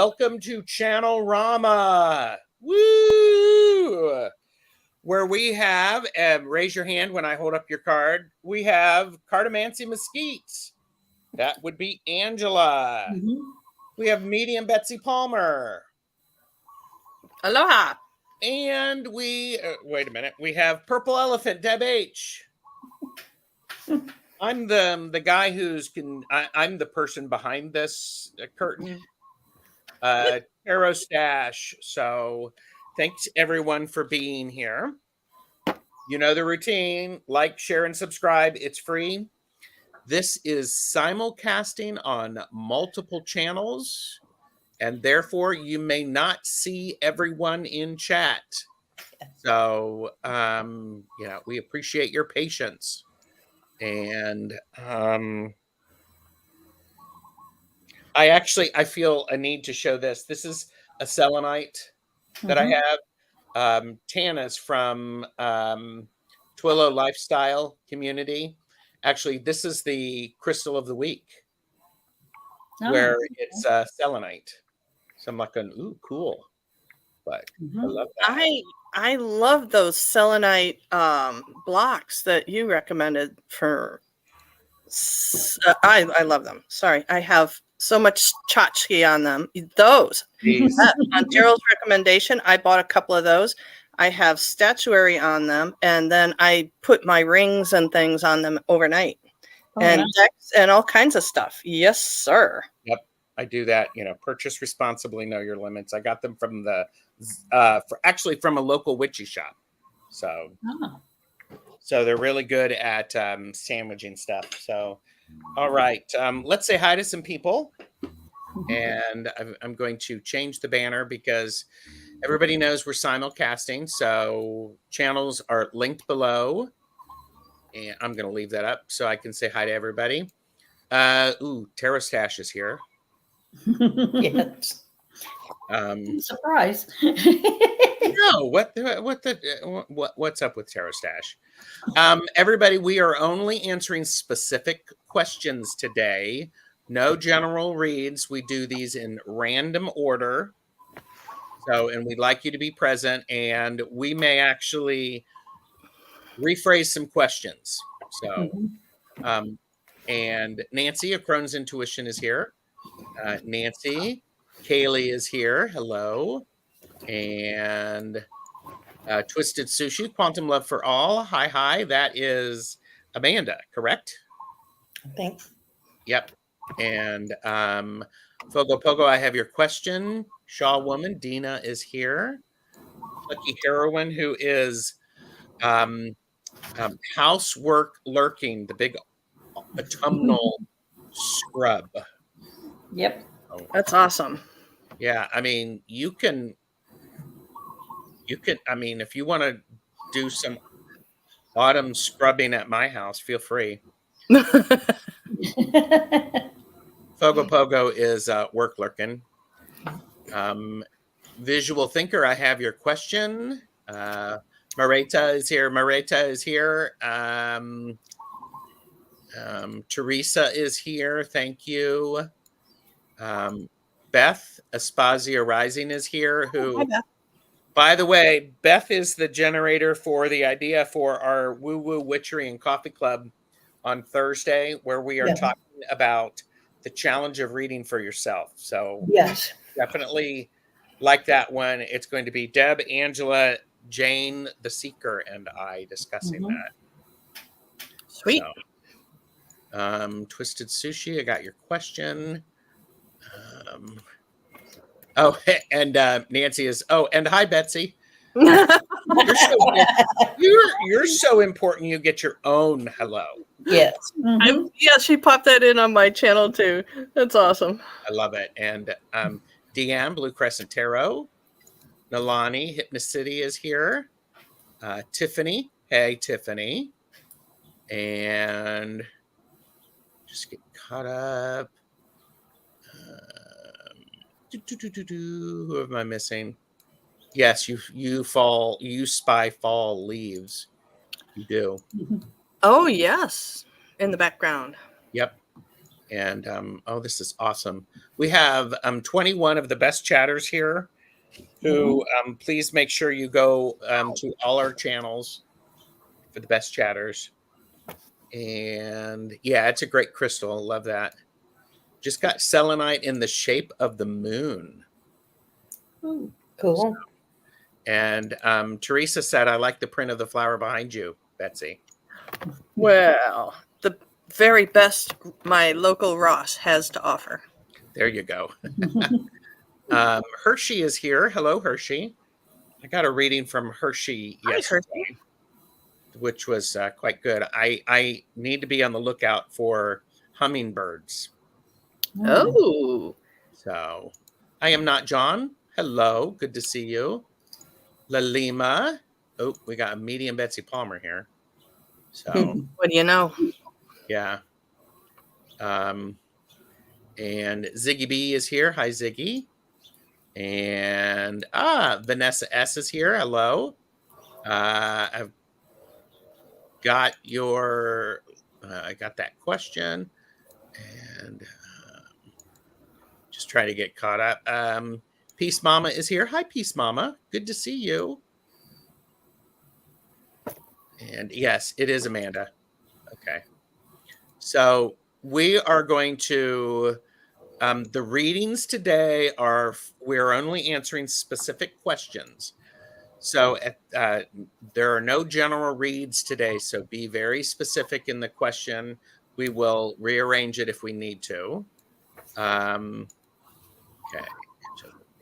welcome to Channelrama. Woo! Where we have, raise your hand when I hold up your card, we have Cartomancy Mesquite. That would be Angela. Mm-hmm. We have Medium Betsy Palmer. Aloha. And we, wait a minute, we have Purple Elephant, Deb H. I'm the guy I'm the person behind this curtain. Tarot Stash. So thanks everyone for being here. You know the routine. Like, share, and subscribe. It's free. This is simulcasting on multiple channels, and therefore you may not see everyone in chat. So, we appreciate your patience. And I feel a need to show this. This is a selenite that I have. Tana's from Twillo Lifestyle Community. Actually, this is the crystal of the week, where it's selenite. So I'm like, ooh, cool. But I love that. I love those selenite blocks that you recommended for. I love them. Sorry, I have so much tchotchke on them. Those on Gerald's recommendation, I bought a couple of those. I have statuary on them, and then I put my rings and things on them overnight, and decks and all kinds of stuff. Yes, sir. Yep, I do that. Purchase responsibly, know your limits. I got them from from a local witchy shop. So, so they're really good at sandwiching stuff. So, all right, let's say hi to some people. And I'm going to change the banner because everybody knows we're simulcasting. So channels are linked below. And I'm going to leave that up so I can say hi to everybody. Tarot Stash is here. Yes. Surprise. No, what's up with Tarot Stash? Everybody, we are only answering specific questions today. No general reads. We do these in random order. So, and we'd like you to be present, and we may actually rephrase some questions. So, and Nancy of Crohn's Intuition is here. Nancy, Kaylee is here. Hello. And Twisted Sushi, Quantum Love for All. Hi. That is Amanda, correct? Thanks. Yep. And Fogo Pogo, I have your question. Shaw Woman, Dina is here. Lucky Heroine, who is Housework Lurking, the big autumnal scrub. Yep. That's awesome. Yeah, I mean, you can, I mean, if you want to do some autumn scrubbing at my house, feel free. Fogo Pogo is work lurking. Visual Thinker, I have your question. Marita is here. Teresa is here. Thank you. Beth Aspazia Rising is here. Hi, Beth. By the way, Beth is the generator for the idea for our Woo Woo Witchery and Coffee Club on Thursday, where we are talking about the challenge of reading for yourself. So yes, definitely like that one. It's going to be Deb, Angela, Jane, the Seeker, and I discussing that. Sweet. So, Twisted Sushi, I got your question. And Nancy is. And hi, Betsy. You're so important. You get your own hello. Yes. She popped that in on my channel too. That's awesome. I love it. And Deanne, Blue Crescent Tarot. Nalani, Hypnocity is here. Tiffany. Hey, Tiffany. And just get caught up. Who am I missing? Yes, you spy fall leaves. You do. Oh yes, in the background. Yep. And oh, this is awesome. We have 21 of the best chatters here who please make sure you go to all our channels for the best chatters. And yeah, it's a great crystal. Love that. Just got selenite in the shape of the moon. Ooh, cool. And Teresa said, I like the print of the flower behind you, Betsy. Well, the very best my local Ross has to offer. There you go. Hershey is here. Hello, Hershey. I got a reading from Hershey yesterday, which was quite good. I need to be on the lookout for hummingbirds. Oh. So I am not John. Hello. Good to see you. La Lima. Oh, we got a medium Betsy Palmer here. So what do you know? yeah. And Ziggy B is here. Hi, Ziggy. And Vanessa S is here. Hello. I've got your I got that question and just trying to get caught up. Peace Mama is here. Hi, Peace Mama. Good to see you. And yes, it is Amanda. Okay. So we are going to the readings today we're only answering specific questions. So there are no general reads today. So be very specific in the question. We will rearrange it if we need to. Okay.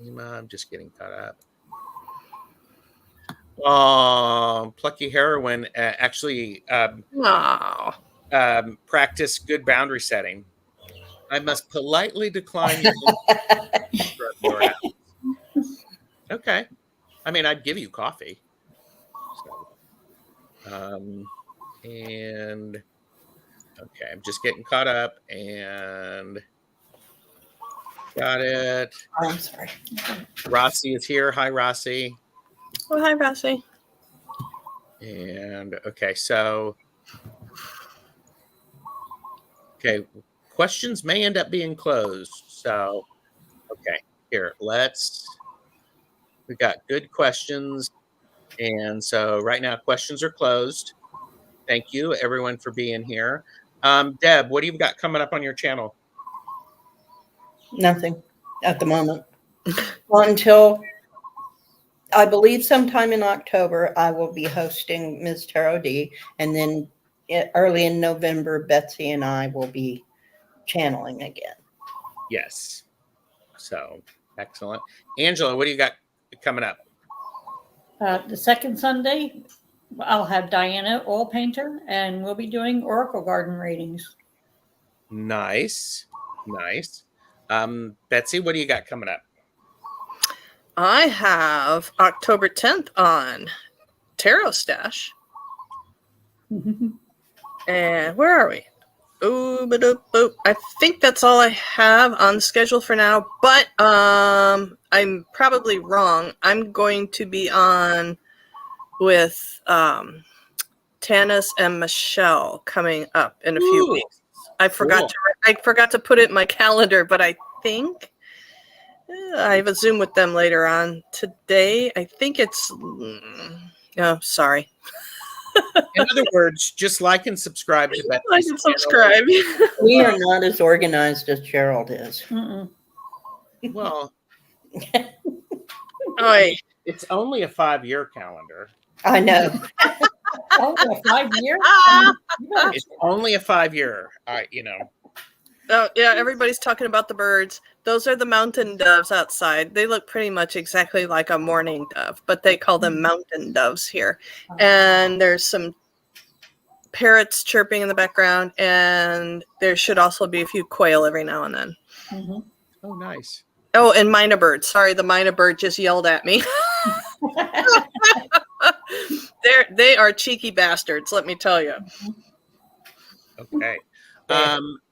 I'm just getting caught up. Oh, Plucky Heroine actually practice good boundary setting. I must politely decline your Okay. I mean, I'd give you coffee. So, and okay, I'm just getting caught up and got it. Oh, I'm sorry. Rossi is here. Hi, Rossi. Oh, hi, Rossi. And okay, so questions may end up being closed. So okay, here, we got good questions. And so right now questions are closed. Thank you everyone for being here. Deb, what do you got coming up on your channel? Nothing at the moment. Well, until I believe sometime in October, I will be hosting Ms. Tarot D. And then early in November, Betsy and I will be channeling again. Yes. So excellent. Angela, what do you got coming up? The second Sunday, I'll have Diana, oil painter, and we'll be doing Oracle Garden readings. Nice. Betsy, what do you got coming up? I have October 10th on Tarot Stash. And where are we? I think that's all I have on the schedule for now, but I'm probably wrong. I'm going to be on with Tanis and Michelle coming up in a few weeks. I forgot to put it in my calendar, but I think I have a Zoom with them later on today. I think it's sorry. In other words, just like and subscribe to Betsy. Like and subscribe. We are not as organized as Gerald is. Well, it's only a 5-year calendar. I know. Oh, a 5 year? It's only a 5-year. Oh, yeah, everybody's talking about the birds. Those are the mountain doves outside. They look pretty much exactly like a mourning dove, but they call them mountain doves here. And there's some parrots chirping in the background, and there should also be a few quail every now and then. Oh, nice. Oh, and mynah birds. Sorry, the mynah bird just yelled at me. They are cheeky bastards, let me tell you. Okay.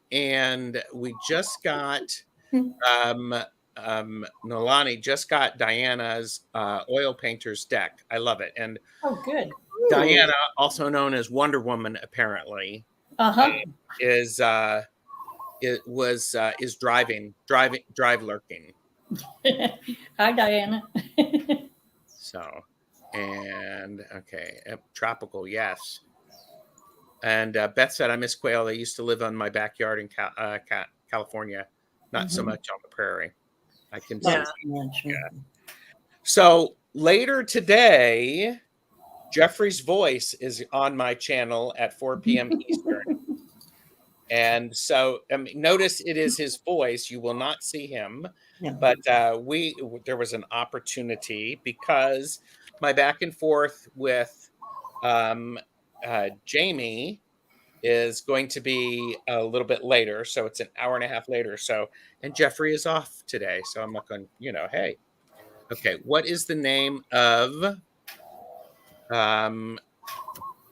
And we just got Nolani just got Diana's oil painter's deck. I love it. And good. Diana, also known as Wonder Woman, apparently, is is drive lurking. Hi, Diana. So, and okay, tropical, yes. And Beth said, I miss quail. They used to live on my backyard in California, not so much on the prairie. I can see. Yeah. Yeah. So later today, Jeffrey's voice is on my channel at 4 p.m. Eastern. And so notice it is his voice. You will not see him. Yeah. But there was an opportunity because my back and forth with Jamie is going to be a little bit later. So it's an hour and a half later. So, and Jeffrey is off today. So I'm not going, hey, okay, what is the name of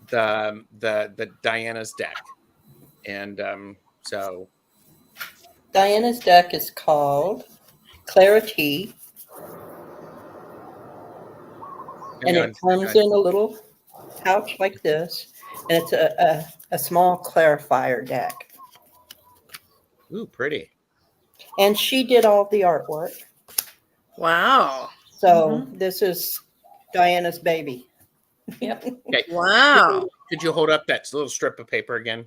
the Diana's deck? And so Diana's deck is called Clarity. And it comes in a little pouch like this. And it's a small clarifier deck. Ooh, pretty. And she did all the artwork. Wow. So this is Diana's baby. Yep. Okay. Wow. Could you hold up that little strip of paper again?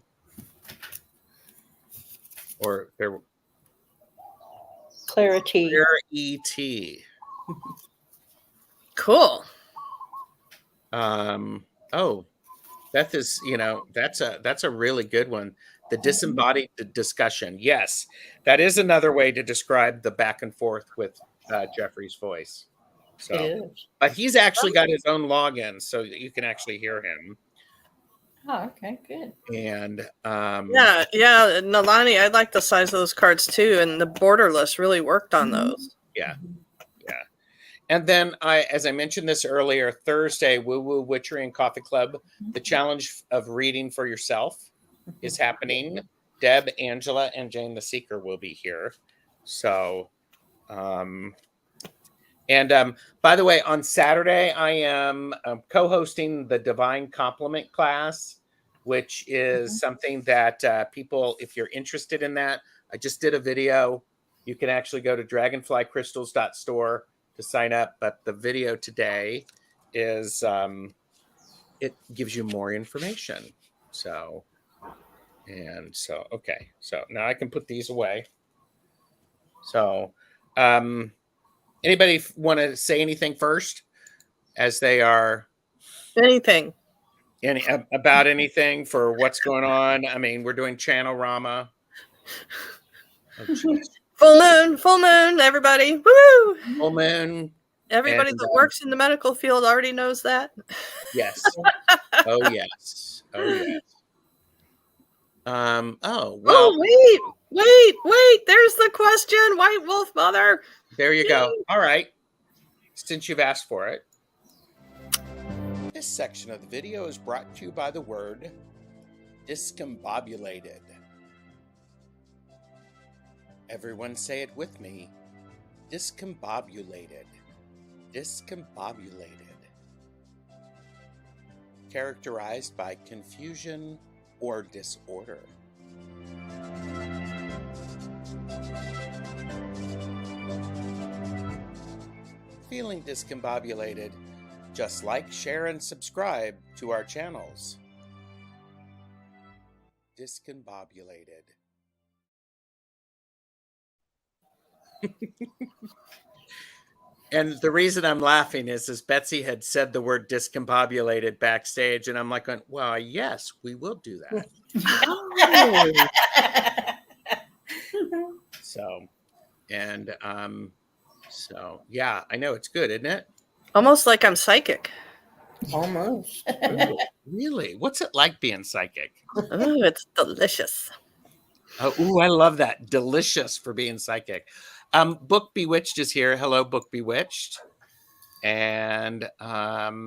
Or there. Clarity. Clarity. Cool. Oh, Beth is, that's a really good one. The disembodied discussion. Yes, that is another way to describe the back and forth with Jeffrey's voice. So, It is. but he's actually got his own login, so that you can actually hear him. Oh, okay, good. And Yeah, Nalani, I like the size of those cards too, and the borderless really worked on those. Yeah. And then as I mentioned this earlier, Thursday, Woo Woo Witchery and Coffee Club, the challenge of reading for yourself is happening. Deb, Angela, and Jane the Seeker will be here. So, by the way, on Saturday, I am co-hosting the Divine Compliment class, which is something that people, if you're interested in that, I just did a video. You can actually go to dragonflycrystals.store to sign up, but the video today is it gives you more information. So okay, so now I can put these away. So anybody want to say anything first as they are Anything about anything for what's going on? I mean, we're doing Channelrama. Oh, full moon, everybody. Woo! full moon. Everybody that works in the medical field already knows that. Yes. Oh yes. Oh well. Oh wait! There's the question, White Wolf Mother. There you go. All right. Since you've asked for it. This section of the video is brought to you by the word discombobulated. Everyone say it with me. Discombobulated. Discombobulated. Characterized by confusion or disorder. Feeling discombobulated? Just like, share, and subscribe to our channels. Discombobulated. And the reason I'm laughing is Betsy had said the word discombobulated backstage, and I'm like, well, yes, we will do that. So yeah, I know it's good, isn't it? Almost like I'm psychic. Almost. Ooh, really? What's it like being psychic? Oh, it's delicious. Oh, I love that. Delicious for being psychic. Book Bewitched is here. Hello, Book Bewitched. And that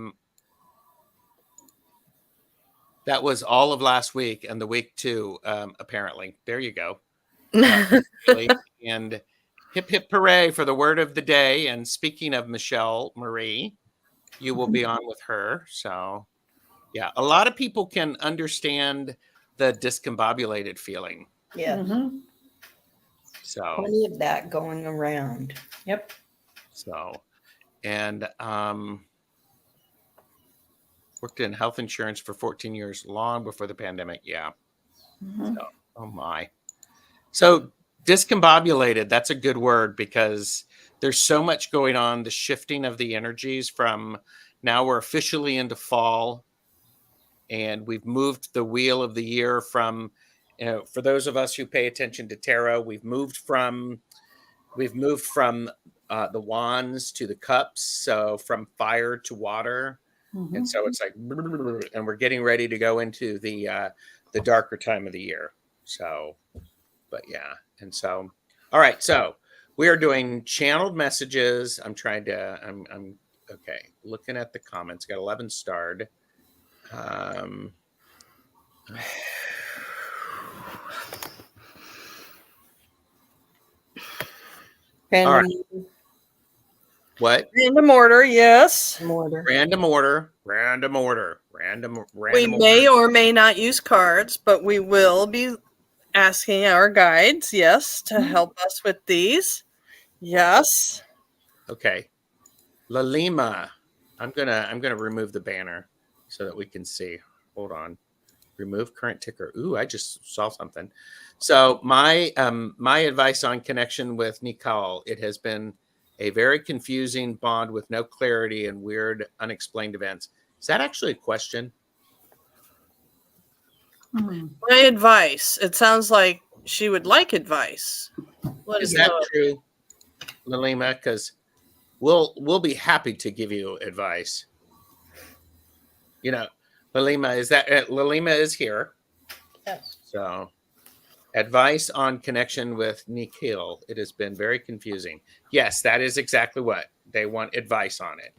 was all of last week and the week too, apparently. There you go. And hip, hip, hooray for the word of the day. And speaking of Michelle Marie, you will be on with her. So, yeah, a lot of people can understand the discombobulated feeling. Yeah. So, Plenty of that going around. Yep. and worked in health insurance for 14 years, long before the pandemic. Yeah. Mhm. So, oh my. So discombobulated, that's a good word because there's so much going on. The shifting of the energies from now we're officially into fall, and we've moved the wheel of the year from, for those of us who pay attention to tarot, we've moved from the wands to the cups, so from fire to water. Mhm. And so it's like, and we're getting ready to go into the darker time of the year. So, but yeah, and so, all right. So we are doing channeled messages. I'm okay. Looking at the comments, got 11 starred. Random What? Random order, yes. order. Random order. Random order. Random. We Random may order. or may not use cards, but we will be asking our guides, yes, to help us with these. Yes. Okay. La Lima. I'm gonna remove the banner so that we can see. Hold on. Remove current ticker. Ooh, I just saw something. So my advice on connection with Nicole, it has been a very confusing bond with no clarity and weird unexplained events. Is that actually a question? Hmm. My advice. It sounds like she would like advice. Let Is us that know. true, Lalima? Because we'll be happy to give you advice. You know, Lalima Lalima is here. Yes. So advice on connection with Nikhil. It has been very confusing. Yes, that is exactly what they want, advice on it.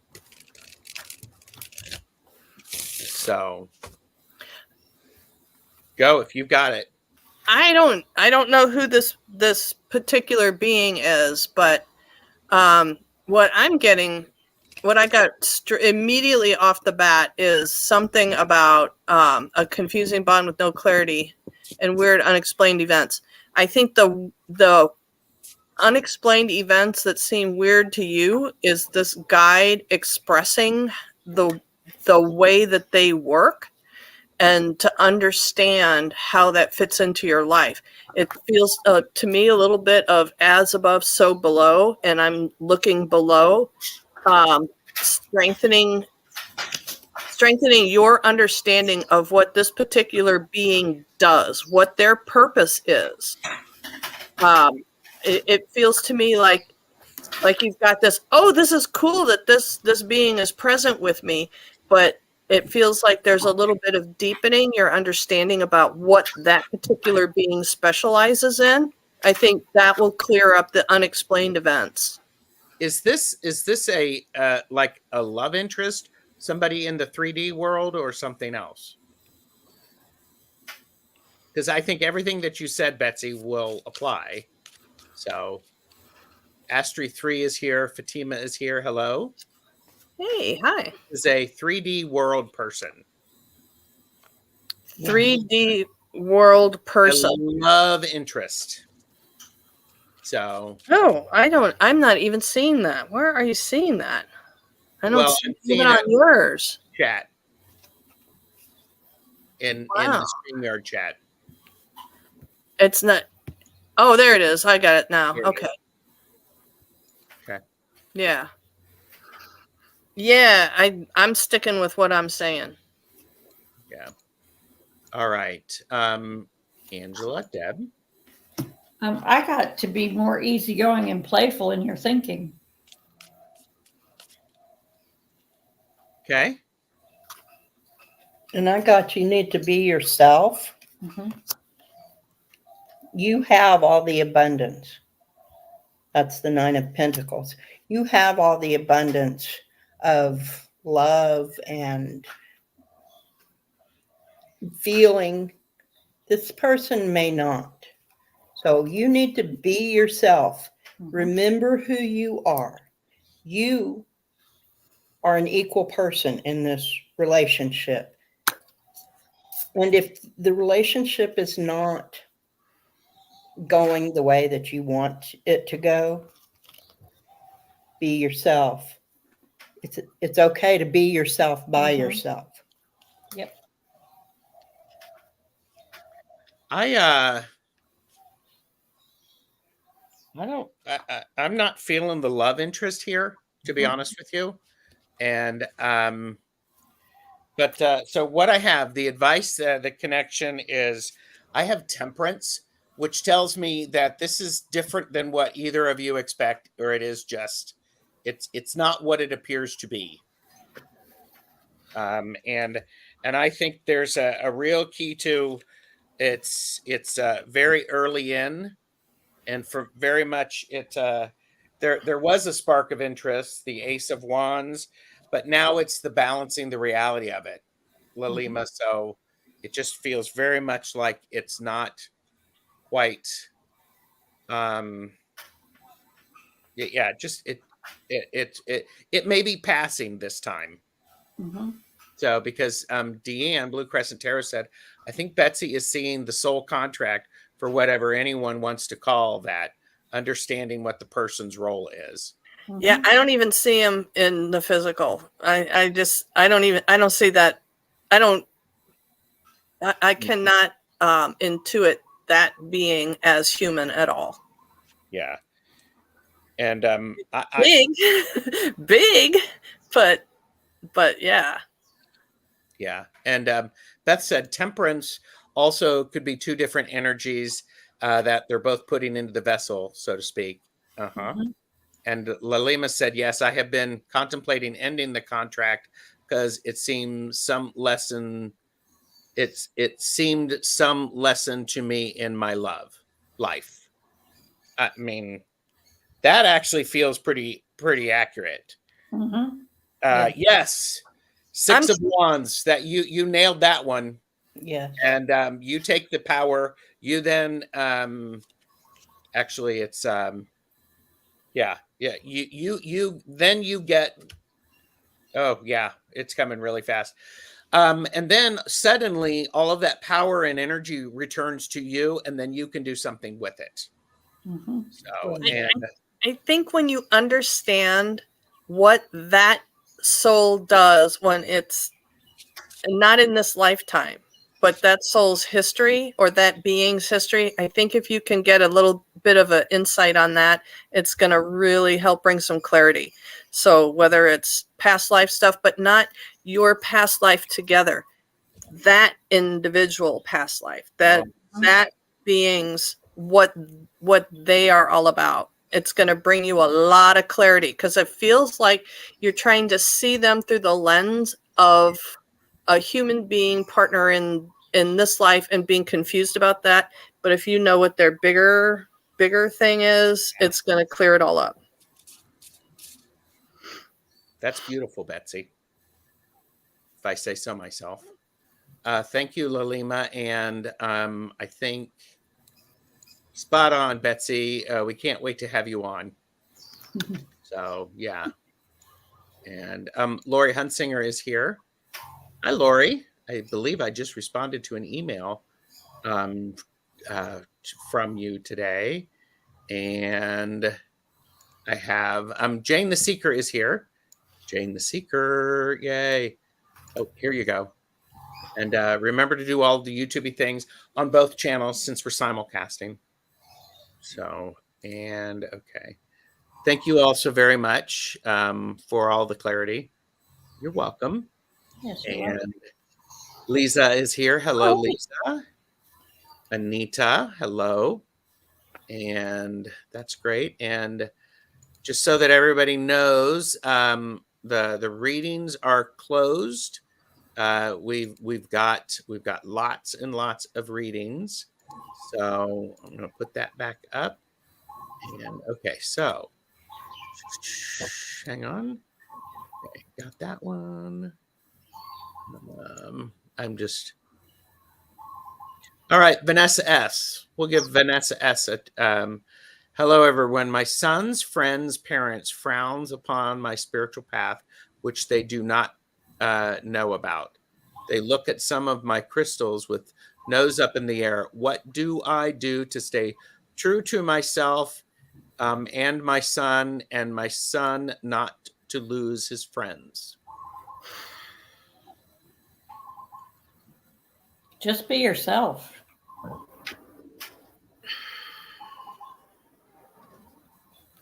So go if you've got it. I don't know who this particular being is, but what I'm getting, what I got immediately off the bat is something about a confusing bond with no clarity and weird unexplained events. I think the unexplained events that seem weird to you is this guide expressing the way that they work and to understand how that fits into your life. It feels to me a little bit of as above, so below, and I'm looking below, strengthening your understanding of what this particular being does, what their purpose is. It feels to me like you've got this, oh, this is cool that this being is present with me, but it feels like there's a little bit of deepening your understanding about what that particular being specializes in. I think that will clear up the unexplained events. Is this a like a love interest, somebody in the 3D world, or something else? Because I think everything that you said, Betsy, will apply. So Astri 3 is here. Fatima is here. Hello. Hey, hi. Is a 3D world person. 3D world person. A love interest. So. Oh, I'm not even seeing that. Where are you seeing that? I don't see it even on yours. Chat. In the StreamYard chat. It's not. Oh, there it is. I got it now. Okay. Okay. Yeah. Yeah, I'm sticking with what I'm saying. Yeah. All right. Angela, Deb. I got to be more easygoing and playful in your thinking. Okay. And I got you need to be yourself. Mm-hmm. You have all the abundance. That's the 9 of Pentacles. You have all the abundance of love and feeling. This person may not. So you need to be yourself. Mm-hmm. Remember who you are. You are an equal person in this relationship. And if the relationship is not going the way that you want it to go, be yourself. It's okay to be yourself by yourself. Yep. I'm not feeling the love interest here, to be honest with you. And so what I have, the advice, the connection is, I have temperance, which tells me that this is different than what either of you expect, or it is just, it's not what it appears to be. And I think there's a real key to it's very early in, and for very much there was a spark of interest, the Ace of Wands, but now it's the balancing the reality of it, Lalima. So it just feels very much like it's not quite just it may be passing this time. So because Deanne Blue Crescent Tarot said, I think Betsy is seeing the soul contract for whatever anyone wants to call that, understanding what the person's role is. Yeah, I don't even see him in the physical. I don't see that. I cannot intuit that being as human at all. Yeah. And big, but yeah. Yeah. And Beth said temperance also could be two different energies that they're both putting into the vessel, so to speak. And Lalima said, yes, I have been contemplating ending the contract because it seemed some lesson. It seemed some lesson to me in my life. I mean, that actually feels pretty accurate. Yes. Six of Wands, that you nailed that one. Yeah. And you take the power. You then actually it's you then you get, oh yeah, it's coming really fast. And then suddenly all of that power and energy returns to you, and then you can do something with it. So I think when you understand what that soul does when it's not in this lifetime, but that soul's history or that being's history, I think if you can get a little bit of an insight on that, it's going to really help bring some clarity. So whether it's past life stuff, but not your past life together, that individual past life, that being's what they are all about. It's going to bring you a lot of clarity, because it feels like you're trying to see them through the lens of a human being partner in this life and being confused about that. But if you know what their bigger thing is, it's going to clear it all up. That's beautiful, Betsy, if I say so myself. Thank you, Lalima. And I think spot on, Betsy. We can't wait to have you on. So, yeah. And Lori Hunsinger is here. Hi, Lori. I believe I just responded to an email from you today. And I have Jane the Seeker is here. Jane the Seeker. Yay. Oh, here you go. And remember to do all the YouTube things on both channels since we're simulcasting. So, and okay. Thank you all so very much for all the clarity. You're welcome. Yes, and Lisa is here. Hello, Lisa. Anita, hello. And that's great. And just so that everybody knows, the readings are closed. We've got lots and lots of readings. So I'm going to put that back up. And okay, so hang on. Okay, got that one. I'm just all right. Vanessa S. We'll give Vanessa S. Hello, everyone. My son's friends' parents frowns upon my spiritual path, which they do not know about. They look at some of my crystals with nose up in the air. What do I do to stay true to myself and my son not to lose his friends. Just be yourself.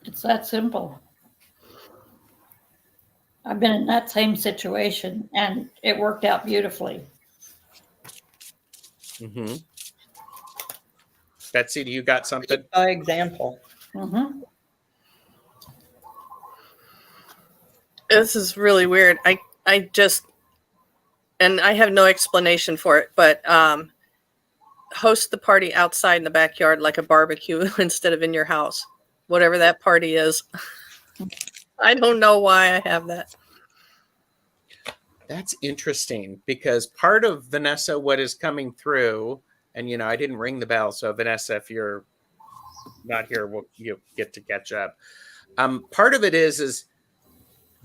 It's that simple. I've been in that same situation and it worked out beautifully. Mm-hmm. Betsy, do you got something? By example. Mm-hmm. This is really weird. I just, and I have no explanation for it, but host the party outside in the backyard like a barbecue instead of in your house, whatever that party is. I don't know why I have that. That's interesting, because part of Vanessa, what is coming through, and I didn't ring the bell, so Vanessa, if you're not here, you get to catch up. Part of it is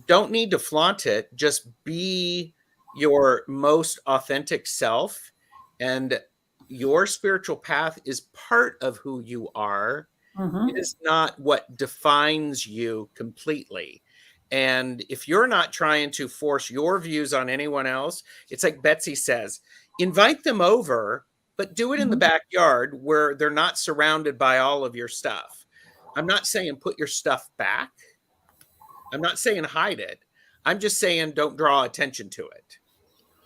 don't need to flaunt it. Just be your most authentic self, and your spiritual path is part of who you are. Mm-hmm. It is not what defines you completely. And if you're not trying to force your views on anyone else, it's like Betsy says, invite them over, but do it in the backyard where they're not surrounded by all of your stuff. I'm not saying put your stuff back. I'm not saying hide it. I'm just saying don't draw attention to it,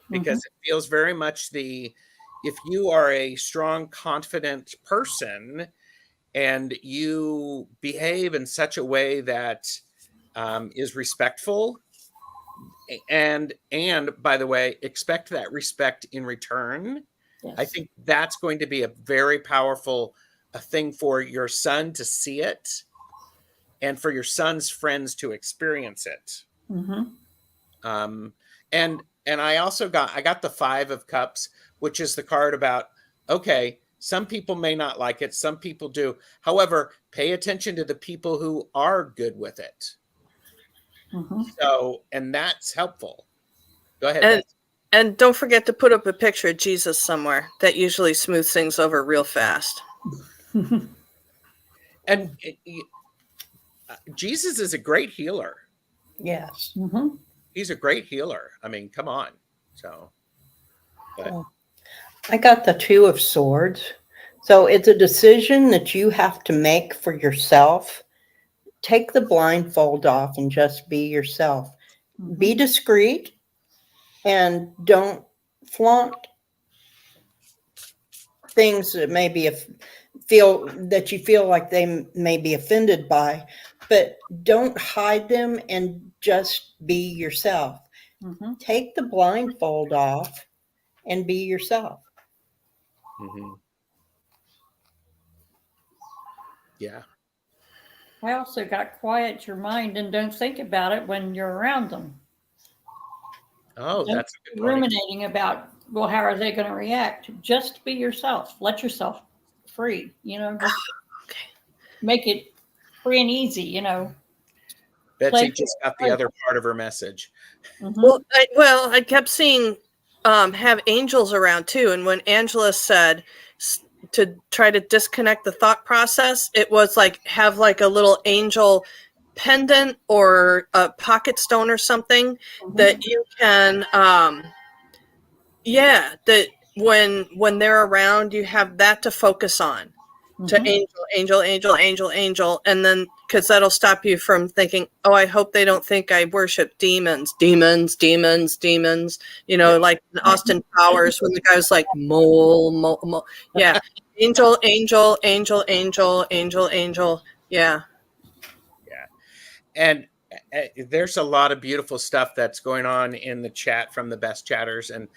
because it feels very much if you are a strong, confident person and you behave in such a way that is respectful, and by the way, expect that respect in return. Yes. I think that's going to be a very powerful thing for your son to see it, and for your son's friends to experience it. Mm-hmm. And I also got the 5 of Cups, which is the card about, okay, some people may not like it, some people do. However, pay attention to the people who are good with it. Mm-hmm. So, and that's helpful. Go ahead. And Betsy. and don't forget to put up a picture of Jesus somewhere. That usually smooths things over real fast. And Jesus is a great healer. Yes. Mm-hmm. He's a great healer. I mean, come on. So, but, I got the 2 of Swords. So it's a decision that you have to make for yourself. Take the blindfold off and just be yourself. Be discreet and don't flaunt things that maybe you feel like they may be offended by, but don't hide them and just be yourself. Mm-hmm. Take the blindfold off and be yourself. yeah. I also got quiet your mind and don't think about it when you're around them. Oh, Don't that's a good be point. ruminating about, well, how are they going to react? Just be yourself. Let yourself free. Just make it free and easy. Betsy Play- just got the other part of her message. Mm-hmm. Well, I kept seeing have angels around too, and when Angela said to try to disconnect the thought process, it was like have like a little angel pendant or a pocket stone or something that you can that when they're around, you have that to focus on. To angel, and then because that'll stop you from thinking, oh, I hope they don't think I worship demons. Like Austin Powers when the guy was like mole. Yeah, angel, yeah. And there's a lot of beautiful stuff that's going on in the chat from the best chatters. And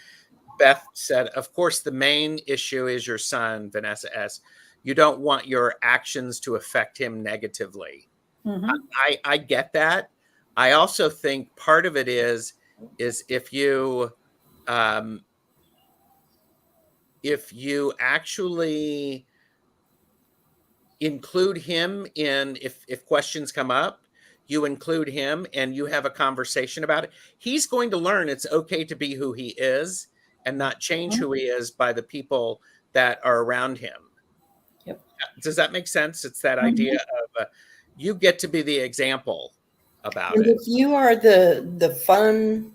Beth said, of course, the main issue is your son, Vanessa S. You don't want your actions to affect him negatively. I get that. I also think part of it is if you actually include him in, if questions come up, you include him and you have a conversation about it, he's going to learn it's okay to be who he is and not change who he is by the people that are around him. Yep. Does that make sense? It's that idea of you get to be the example about And it. if you are the fun,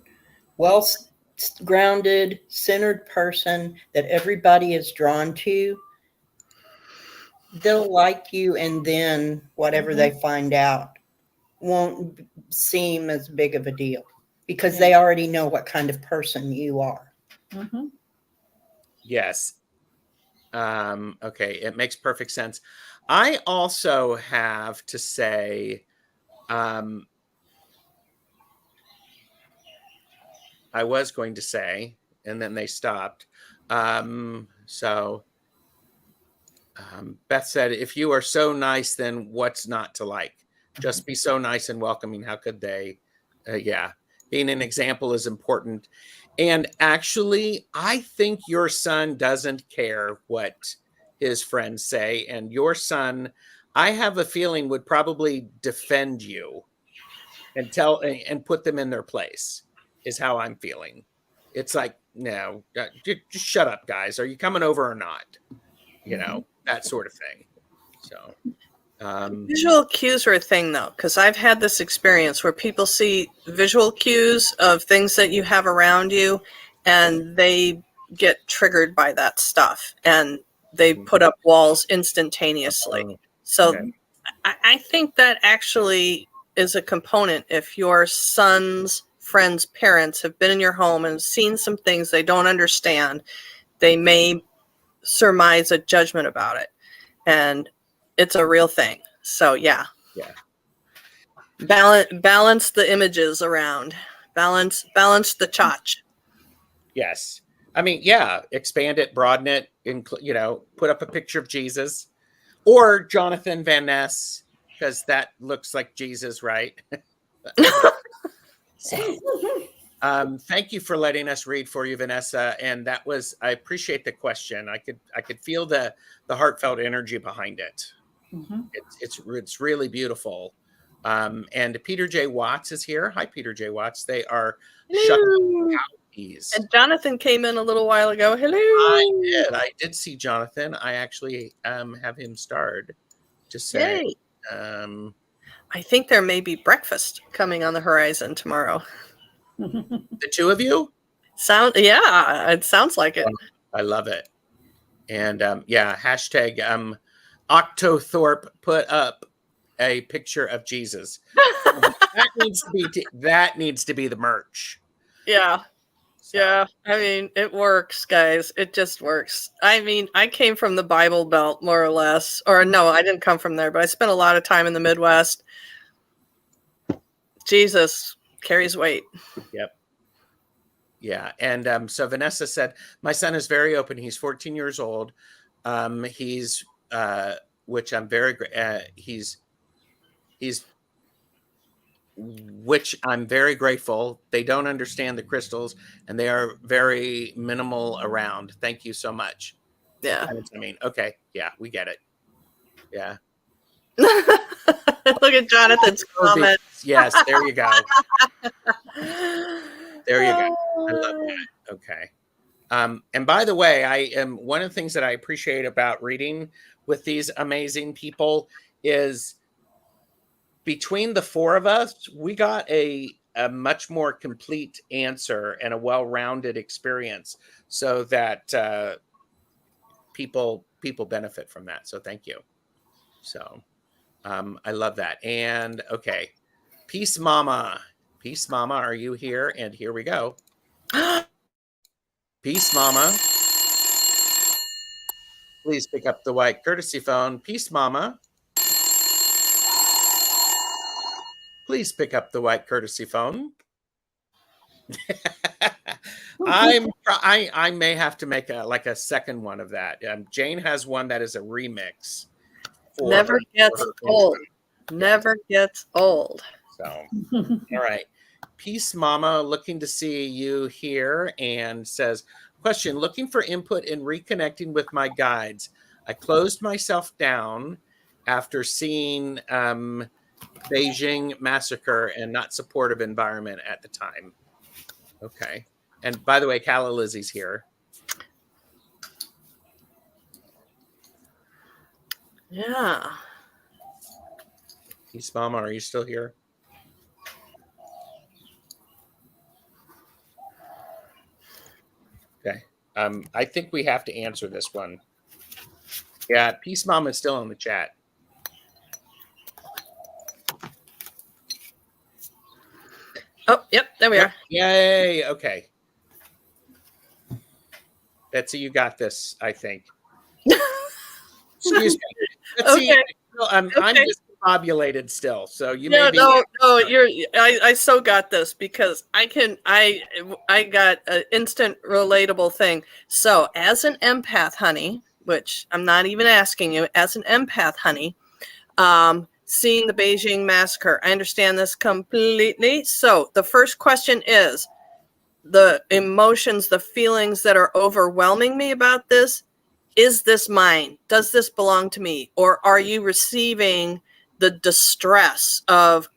well-grounded, centered person that everybody is drawn to, they'll like you, and then whatever they find out won't seem as big of a deal because they already know what kind of person you are. Mm-hmm. Yes. Okay, it makes perfect sense. I also have to say, I was going to say, and then they stopped. Beth said, if you are so nice, then what's not to like? Just be so nice and welcoming. How could they? Yeah, being an example is important. And actually, I think your son doesn't care what his friends say. And your son, I have a feeling, would probably defend you and put them in their place, is how I'm feeling. It's like, no, just shut up, guys. Are you coming over or not? You know, that sort of thing. So Visual cues are a thing, though, because I've had this experience where people see visual cues of things that you have around you, and they get triggered by that stuff, and they put up walls instantaneously. So okay. I think that actually is a component. If your son's friends' parents have been in your home and seen some things they don't understand, they may surmise a judgment about it. And it's a real thing. So yeah. Balance the images around. Balance the chotch. Yes. I mean, yeah, expand it, broaden it, put up a picture of Jesus or Jonathan Van Ness, because that looks like Jesus, right? So thank you for letting us read for you, Vanessa. And I appreciate the question. I could feel the heartfelt energy behind it. Mm-hmm. It's really beautiful. And Peter J. Watts is here. Hi, Peter J. Watts. They are shucking cowpeas. And Jonathan came in a little while ago. Hello. I did see Jonathan. I actually have him starred to say. Yay. I think there may be breakfast coming on the horizon tomorrow. The two of you? Yeah, it sounds like it. I love it. And hashtag Octothorpe put up a picture of Jesus. that needs to be the merch. Yeah. So. Yeah. I mean, it works, guys. It just works. I mean, I came from the Bible Belt, more or less. Or no, I didn't come from there, but I spent a lot of time in the Midwest. Jesus carries weight. Yep. Yeah. And so Vanessa said, my son is very open. He's 14 years old. Which I'm very grateful. They don't understand the crystals, and they are very minimal around. Thank you so much. Yeah. I mean, okay. Yeah, we get it. Yeah. Look at Jonathan's comment. Yes, there you go. There you go. I love that. Okay. And by the way, one of the things that I appreciate about reading with these amazing people is between the four of us, we got a much more complete answer and a well-rounded experience, so that people benefit from that. So thank you. So I love that. And okay, Peace Mama, are you here? And here we go. Peace Mama, please pick up the white courtesy phone. Peace Mama, please pick up the white courtesy phone. I may have to make a second one of that. Jane has one that is a remix. Never gets old. Never gets old. So, all right. Peace Mama, looking to see you here, and says, question, looking for input in reconnecting with my guides. I closed myself down after seeing Beijing massacre and not supportive environment at the time. Okay. And by the way, Calla Lizzie's here. Yeah. Peace Mama, are you still here? Okay. I think we have to answer this one. Yeah, Peace Mama is still in the chat. Oh, yep, there we are. Yay. Okay. Betsy, you got this, I think. Excuse me. Betsy, Okay. I'm Okay. discombobulated still, so you Yeah, may be. no, I so got this because I got an instant relatable thing. So as an empath, honey, which I'm not even asking you, as an empath, honey, seeing the Beijing massacre, I understand this completely. So the first question is the emotions, the feelings that are overwhelming me about this. Is this mine? Does this belong to me? Or are you receiving the distress of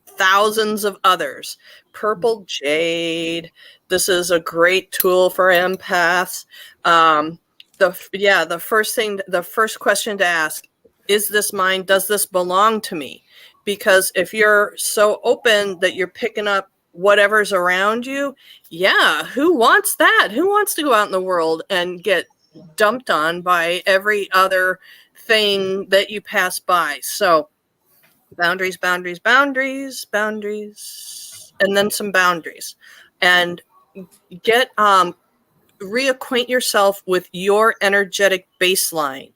thousands of others? Purple jade. This is a great tool for empaths. The first question to ask, is this mine? Does this belong to me? Because if you're so open that you're picking up whatever's around you, yeah, who wants that? Who wants to go out in the world and get dumped on by every other thing that you pass by? So boundaries, boundaries, boundaries, boundaries, and then some boundaries. And get reacquaint yourself with your energetic baseline.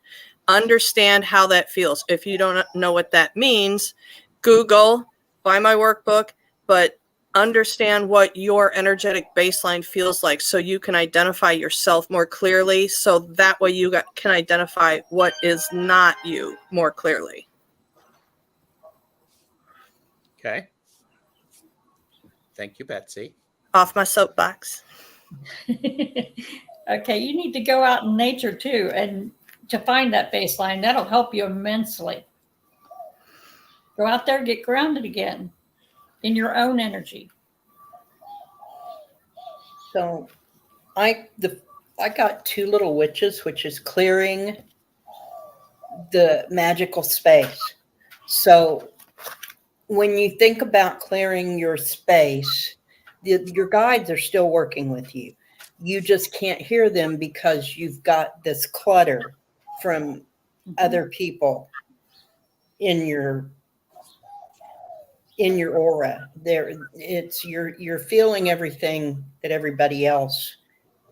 Understand how that feels. If you don't know what that means, Google, buy my workbook, but understand what your energetic baseline feels like so you can identify yourself more clearly, so that way you can identify what is not you more clearly. Okay. Thank you, Betsy. Off my soapbox. Okay, you need to go out in nature too, and to find that baseline. That'll help you immensely. Go out there, get grounded again in your own energy. So I got two little witches, which is clearing the magical space. So when you think about clearing your space, your guides are still working with you. You just can't hear them because you've got this clutter from other people in your aura. There, it's you're feeling everything that everybody else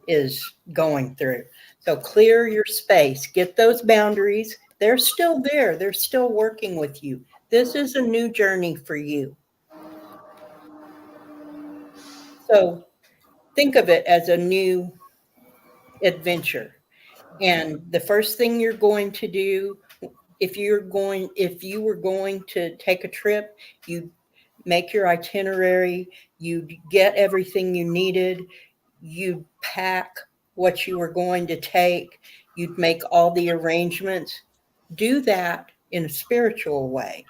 is going through. So clear your space, get those boundaries. They're still there. They're still working with you. This is a new journey for you. So think of it as a new adventure. And the first thing you're going to do, if you were going to take a trip, you make your itinerary, you get everything you needed, you pack what you were going to take, you'd make all the arrangements. Do that in a spiritual way.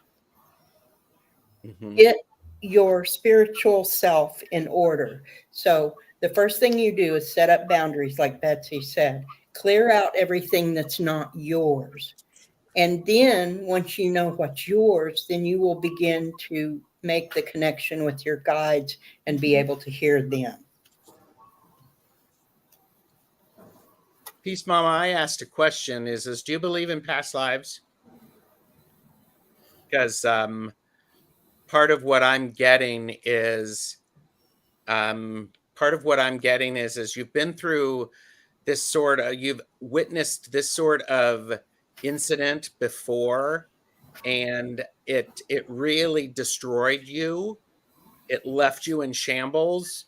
Mm-hmm. Get your spiritual self in order. So the first thing you do is set up boundaries, like Betsy said. Clear out everything that's not yours. And then once you know what's yours, then you will begin to make the connection with your guides and be able to hear them. Peace Mama, I asked a question is do you believe in past lives? Because part of what I'm getting is you've been through this sort of, you've witnessed this sort of incident before, and it really destroyed you. It left you in shambles,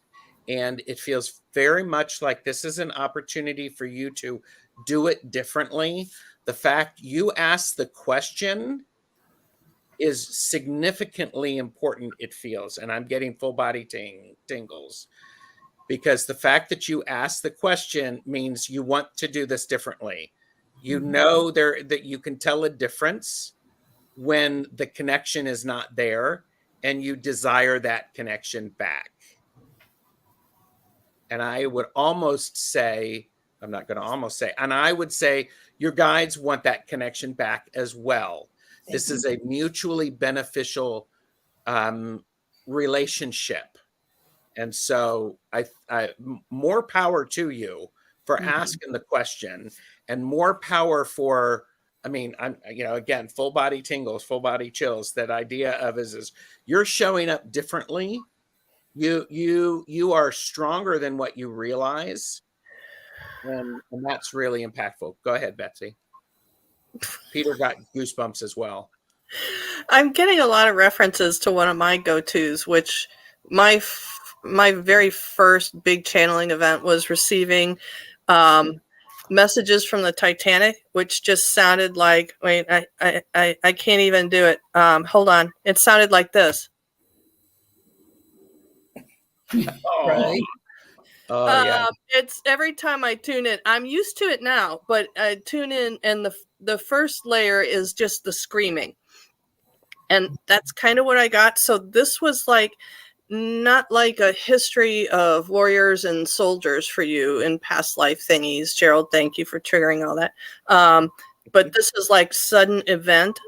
and it feels very much like this is an opportunity for you to do it differently. The fact you asked the question is significantly important, it feels, and I'm getting full body tingles, because the fact that you asked the question means you want to do this differently. You know that you can tell a difference when the connection is not there, and you desire that connection back. And I would almost say, I'm not going to almost say, and I would say your guides want that connection back as well. This is a mutually beneficial relationship. And so more power to you for asking the question, and more power for, I mean, I'm, again, full body tingles, full body chills. That idea of is you're showing up differently. You are stronger than what you realize. And that's really impactful. Go ahead, Betsy. Peter got goosebumps as well. I'm getting a lot of references to one of my go-tos, which my very first big channeling event was receiving messages from the Titanic, which just sounded like, wait, I can't even do it. Hold on. It sounded like this. Oh. Right. Oh yeah. It's every time I tune in, I'm used to it now, but I tune in and the first layer is just the screaming. And that's kind of what I got. So this was like not like a history of warriors and soldiers for you in past life thingies. Gerald, thank you for triggering all that. But this is like sudden event,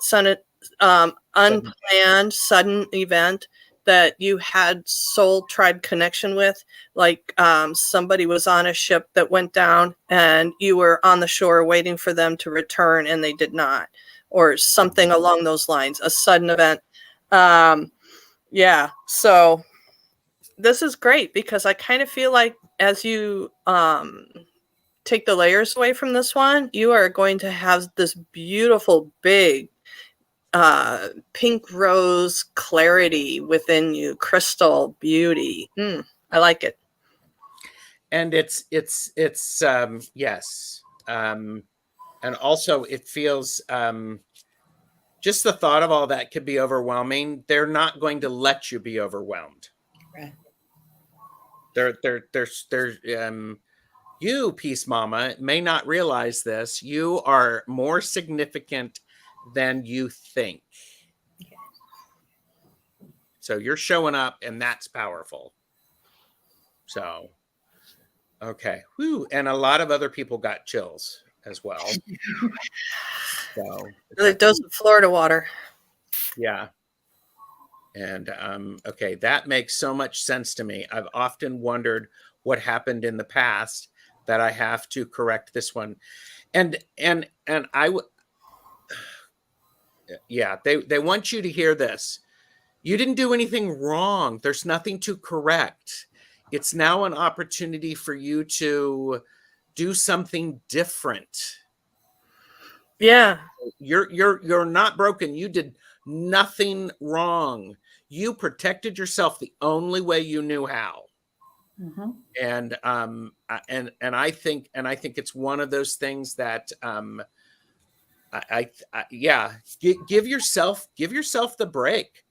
unplanned, sudden event that you had soul tribe connection with. Like somebody was on a ship that went down and you were on the shore waiting for them to return and they did not, or something along those lines, a sudden event. Yeah, so this is great because I kind of feel like as you take the layers away from this one, you are going to have this beautiful big pink rose clarity within you, crystal beauty. I like it. And it's yes. And also it feels just the thought of all that could be overwhelming. They're not going to let you be overwhelmed. Right. You, Peace Mama, may not realize this. You are more significant than you think. So you're showing up, and that's powerful. So, okay. Whew. And a lot of other people got chills as well. So The dose of Florida water. Yeah. And okay, that makes so much sense to me. I've often wondered what happened in the past that I have to correct this one. And I would, yeah, they want you to hear this. You didn't do anything wrong. There's nothing to correct. It's now an opportunity for you to do something different. Yeah. You're not broken. You did nothing wrong. You protected yourself the only way you knew how. Mm-hmm. And I think it's one of those things that yeah, give yourself the break.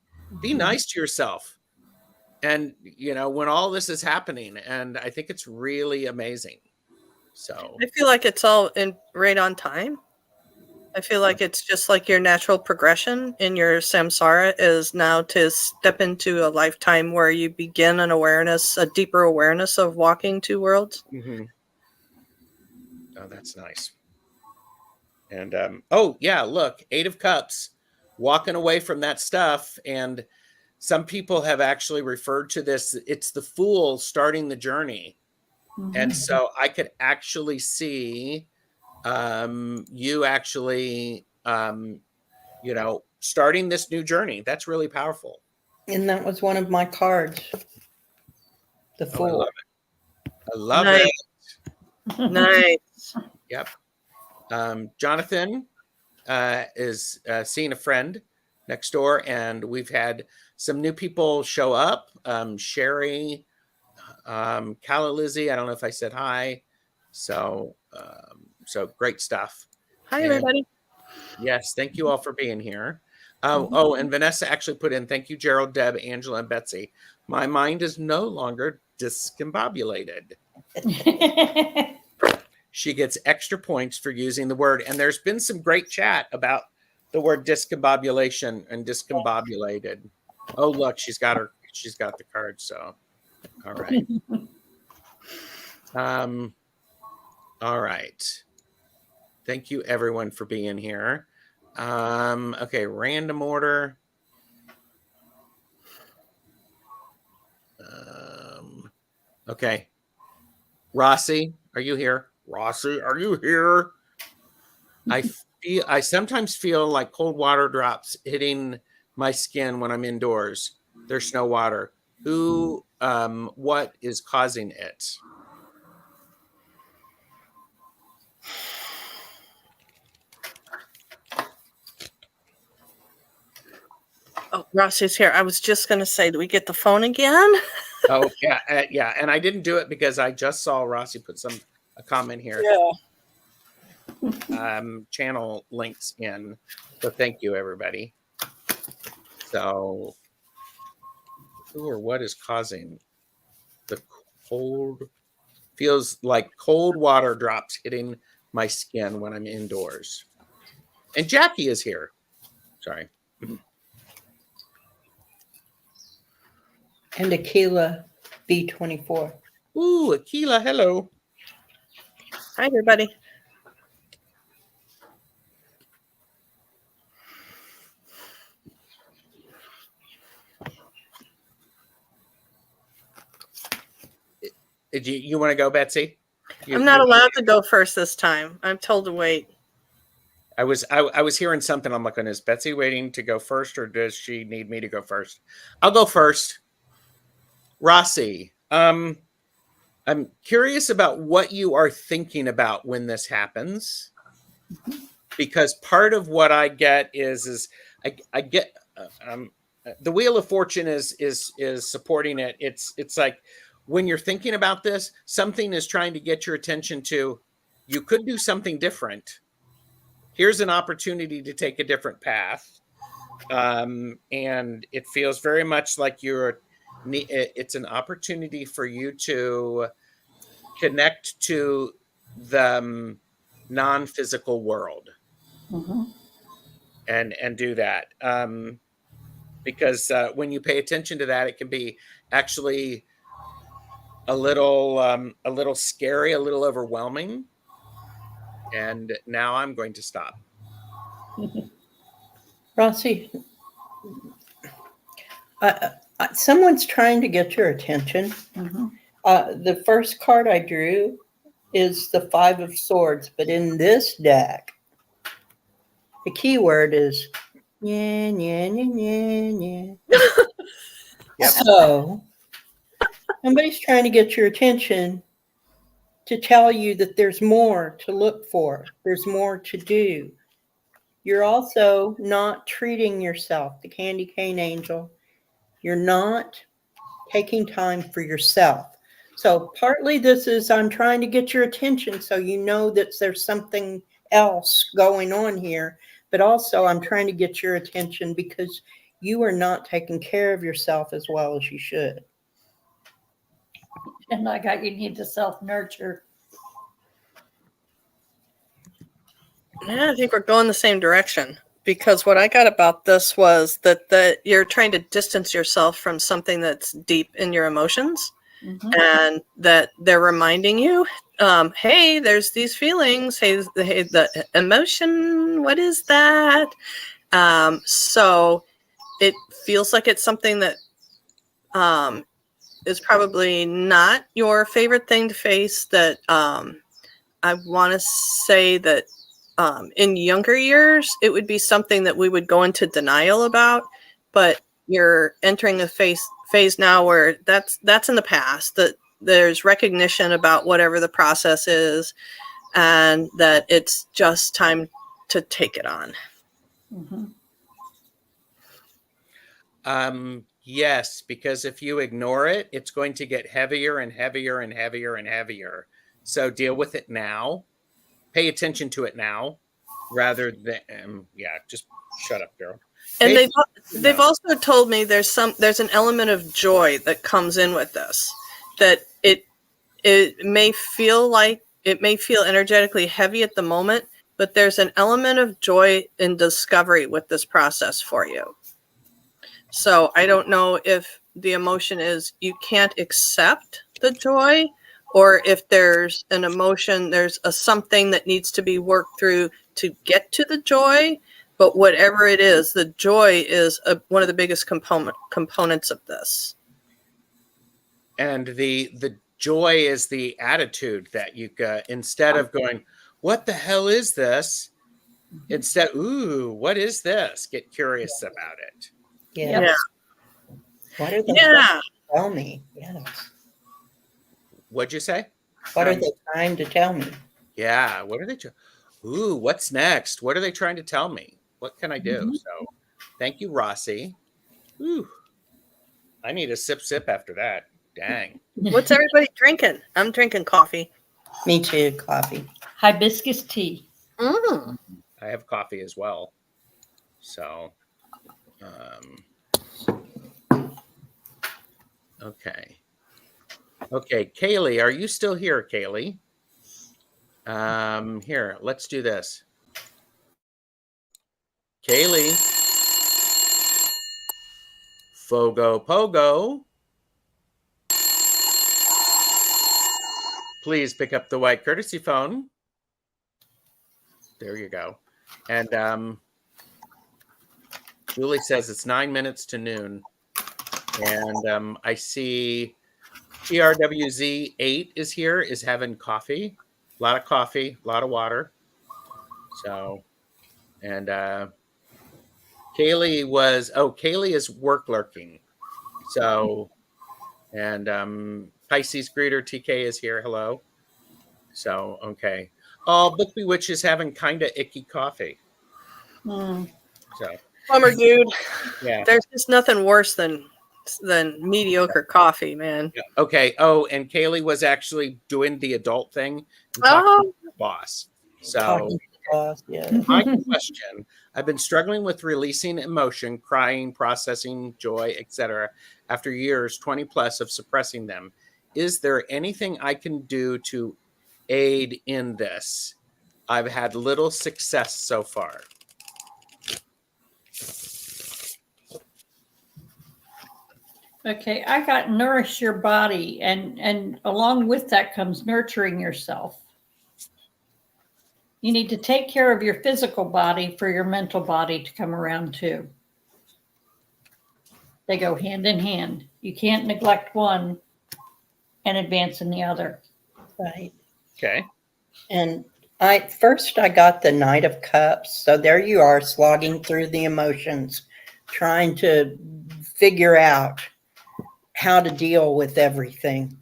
Be nice to yourself. And when all this is happening, and I think it's really amazing. So I feel like it's all right on time. I feel like it's just like your natural progression in your samsara is now to step into a lifetime where you begin an awareness, a deeper awareness of walking two worlds. Mm-hmm. Oh, that's nice. And oh yeah, look, 8 of Cups, walking away from that stuff. And some people have actually referred to this. It's the Fool starting the journey. Mm-hmm. And so I could actually see you actually, starting this new journey. That's really powerful. And that was one of my cards. The Fool. I love it. Nice. Yep. Jonathan is seeing a friend next door, and we've had some new people show up. Sherry, Calla Lizzie. I don't know if I said hi. So great stuff. Hi, everybody. Yes, thank you all for being here. Oh, and Vanessa actually put in, thank you, Gerald, Deb, Angela, and Betsy. My mind is no longer discombobulated. She gets extra points for using the word. And there's been some great chat about the word discombobulation and discombobulated. Oh, look, she's got the card. So, all right. All right. Thank you, everyone, for being here. Okay, random order. Okay. Rossi, are you here? Rossi, are you here? I sometimes feel like cold water drops hitting my skin when I'm indoors. There's no water. What is causing it? Oh, Rossi's here. I was just going to say, do we get the phone again? Oh, yeah, yeah. And I didn't do it because I just saw Rossi put a comment here. Yeah. Channel links in. So thank you, everybody. So, who or what is causing the cold? Feels like cold water drops hitting my skin when I'm indoors. And Jackie is here. Sorry. And Aquila B24. Ooh, Aquila, hello. Hi, everybody. You want to go, Betsy? I'm not allowed to go first this time. I'm told to wait. I was hearing something. I'm like, is Betsy waiting to go first, or does she need me to go first? I'll go first. Rossi, I'm curious about what you are thinking about when this happens, because part of what I get is I get the Wheel of Fortune is supporting it. It's like when you're thinking about this, something is trying to get your attention to. You could do something different. Here's an opportunity to take a different path, and it feels very much like it's an opportunity for you to connect to the non-physical world, and do that, because when you pay attention to that, it can be actually a little scary, a little overwhelming. And now I'm going to stop. Rossi, someone's trying to get your attention. The first card I drew is the Five of Swords, but in this deck, the key word is yeah, yeah, yeah, yeah, yeah. Yep. So somebody's trying to get your attention to tell you that there's more to look for. There's more to do. You're also not treating yourself, the candy cane angel. You're not taking time for yourself. So partly this is I'm trying to get your attention so you know that there's something else going on here. But also I'm trying to get your attention because you are not taking care of yourself as well as you should. And like how you need to self-nurture. Yeah, I think we're going the same direction, because what I got about this was that you're trying to distance yourself from something that's deep in your emotions, and that they're reminding you, hey, there's these feelings. Hey, the emotion, what is that? So it feels like it's something that is probably not your favorite thing to face, that I want to say that in younger years, it would be something that we would go into denial about, but you're entering a phase now where that's in the past, that there's recognition about whatever the process is, and that it's just time to take it on. Yes, because if you ignore it, it's going to get heavier and heavier and heavier and heavier. So deal with it now. Pay attention to it now, rather than just shut up, Gerald. And they've also told me there's an element of joy that comes in with this, that it may feel energetically heavy at the moment, but there's an element of joy and discovery with this process for you. So I don't know if the emotion is you can't accept the joy, or if there's an emotion, there's a something that needs to be worked through to get to the joy. But whatever it is, the joy is one of the biggest components of this. And the joy is the attitude that you got, instead of going, what the hell is this? Instead, ooh, what is this? Get curious about it. Yeah. Yeah. What are they Yeah. trying to tell me? Yes. What'd you say? What are they trying to tell me? Yeah. What are they? Ooh, what's next? What are they trying to tell me? What can I do? Mhm. So thank you, Rossi. Ooh, I need a sip after that. Dang. What's everybody drinking? I'm drinking coffee. Me too, coffee. Hibiscus tea. Mm. I have coffee as well. So, okay. Okay, Kaylee, are you still here, Kaylee? Here, let's do this. Kaylee. Fogo Pogo. Please pick up the white courtesy phone. There you go. And Julie says it's 9 minutes to noon. And I see TRWZ8 is here, is having coffee. A lot of coffee, a lot of water. So, and Kaylee is work lurking. So, and Pisces Greeter TK is here. Hello. So, okay. Oh, Book Bewitch is having kind of icky coffee. Mm. So, Bummer, dude. yeah. There's just nothing worse than mediocre coffee, man. Yeah. Okay. Oh, and Kaylee was actually doing the adult thing and talking to her boss. So, Talking to the boss, yeah. my question, I've been struggling with releasing emotion, crying, processing joy, etc. after years, 20 plus, of suppressing them. Is there anything I can do to aid in this? I've had little success so far. Okay, I got nourish your body, and along with that comes nurturing yourself. You need to take care of your physical body for your mental body to come around too. They go hand in hand. You can't neglect one and advance in the other. Right. Okay. And I got the Knight of Cups. So there you are, slogging through the emotions, trying to figure out how to deal with everything.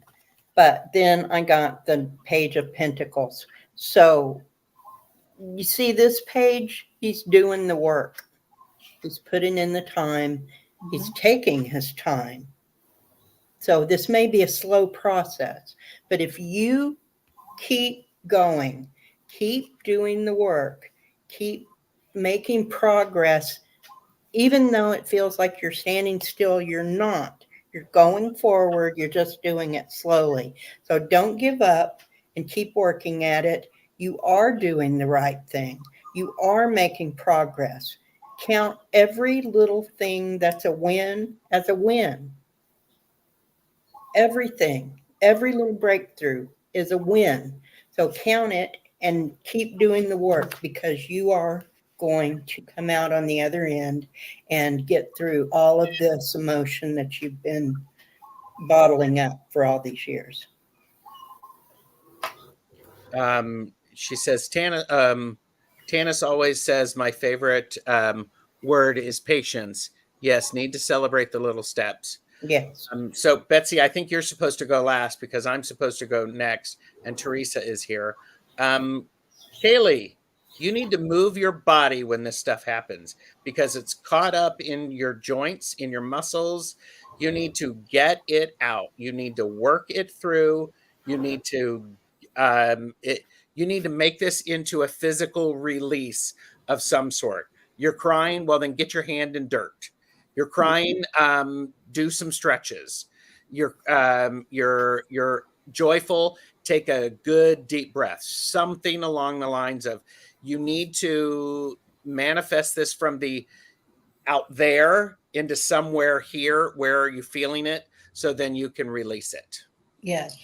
But then I got the Page of Pentacles. So you see this page, he's doing the work. He's putting in the time. He's taking his time. So this may be a slow process, but if you keep going, keep doing the work, keep making progress, even though it feels like you're standing still, you're not. You're going forward. You're just doing it slowly. So don't give up and keep working at it. You are doing the right thing. You are making progress. Count every little thing that's a win as a win. Everything, every little breakthrough is a win. So count it and keep doing the work, because you are going to come out on the other end and get through all of this emotion that you've been bottling up for all these years. She says, Tanis always says my favorite word is patience. Yes, need to celebrate the little steps. Yes. So, Betsy, I think you're supposed to go last because I'm supposed to go next, and Teresa is here. Kaylee, you need to move your body when this stuff happens because it's caught up in your joints, in your muscles. You need to get it out. You need to work it through. You need to you need to make this into a physical release of some sort. You're crying, well, then get your hand in dirt. You're crying, do some stretches. You're joyful, take a good deep breath. Something along the lines of, you need to manifest this from the out there into somewhere here. Where are you feeling it? So then you can release it. Yes.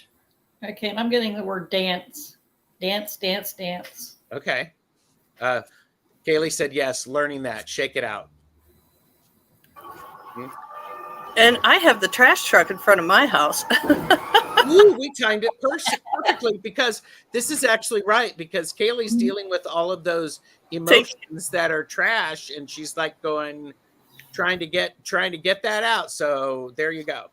Okay, and I'm getting the word dance. Dance, dance, dance. Okay. Kaylee said yes, learning that. Shake it out. And I have the trash truck in front of my house. Ooh, we timed it perfectly because this is actually right, because Kaylee's dealing with all of those emotions that are trash, and she's like trying to get that out. So there you go.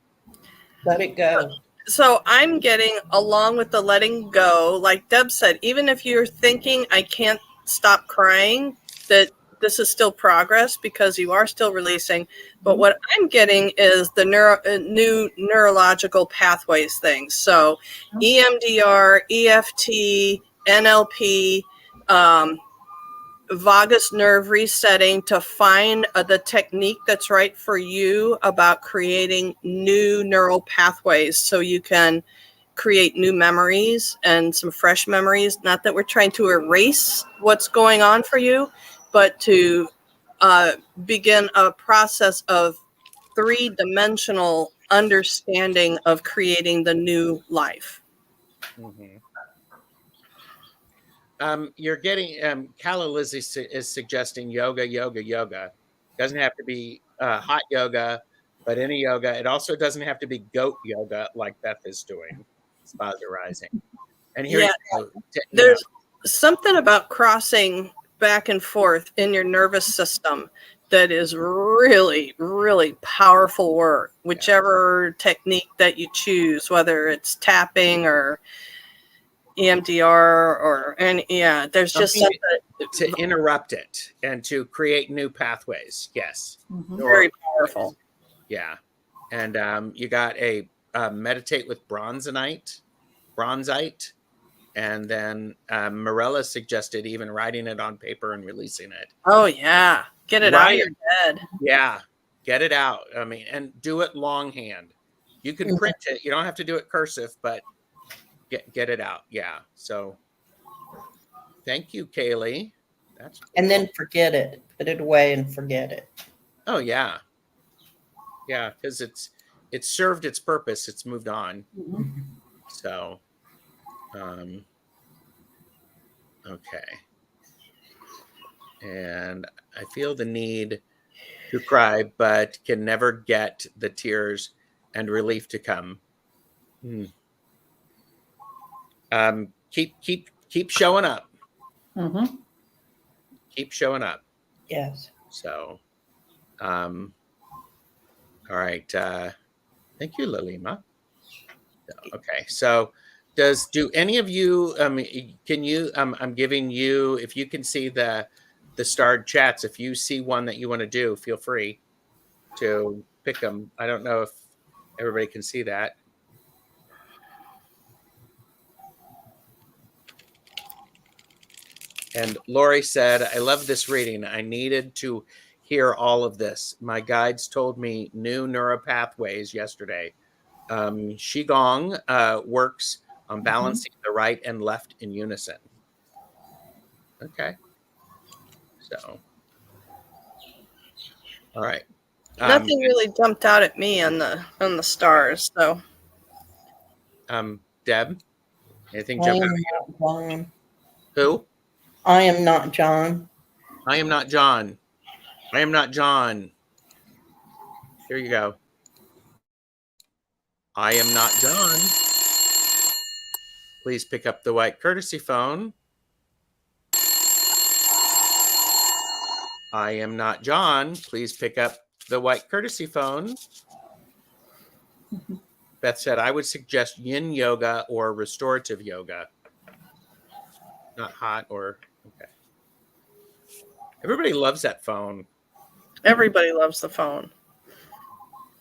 Let it go. So I'm getting, along with the letting go, like Deb said, even if you're thinking I can't stop crying, that this is still progress because you are still releasing. But what I'm getting is the new neurological pathways things. So EMDR, EFT, NLP, vagus nerve resetting to find the technique that's right for you about creating new neural pathways so you can create new memories and some fresh memories. Not that we're trying to erase what's going on for you, but to begin a process of three-dimensional understanding of creating the new life. Mm-hmm. You're getting Calla Lizzie is suggesting yoga. Doesn't have to be hot yoga, but any yoga. It also doesn't have to be goat yoga like Beth is doing. Spas are rising. And here there's something about crossing back and forth in your nervous system that is really, really powerful work, whichever technique that you choose, whether it's tapping or EMDR or there's just something to interrupt it and to create new pathways. Yes. Very powerful. Yeah. And you got a meditate with bronzite. And then Morella suggested even writing it on paper and releasing it. Oh yeah. Get it out of your head. Yeah. Get it out. I mean, and do it longhand. You can print it. You don't have to do it cursive, but get it out. Yeah. So thank you, Kaylee. That's cool. And then forget it. Put it away and forget it. Oh yeah. Yeah, because it's served its purpose. It's moved on. Mm-hmm. So okay. And I feel the need to cry, but can never get the tears and relief to come. Keep showing up. Mm-hmm. Keep showing up. Yes. So, all right. Thank you, Lalima. Okay. So, do any of you? Can you? I'm giving you. If you can see the starred chats, if you see one that you want to do, feel free to pick them. I don't know if everybody can see that. And Lori said, I love this reading. I needed to hear all of this. My guides told me new neuropathways yesterday. Qigong works on balancing the right and left in unison. Okay. So, all right. Nothing really jumped out at me on the stars, so. Deb, anything jump out at you? John. Who? I am not John. I am not John. I am not John. Here you go. I am not John. Please pick up the white courtesy phone. I am not John. Please pick up the white courtesy phone. Beth said, I would suggest yin yoga or restorative yoga. Not hot or, okay. Everybody loves that phone. Everybody loves the phone.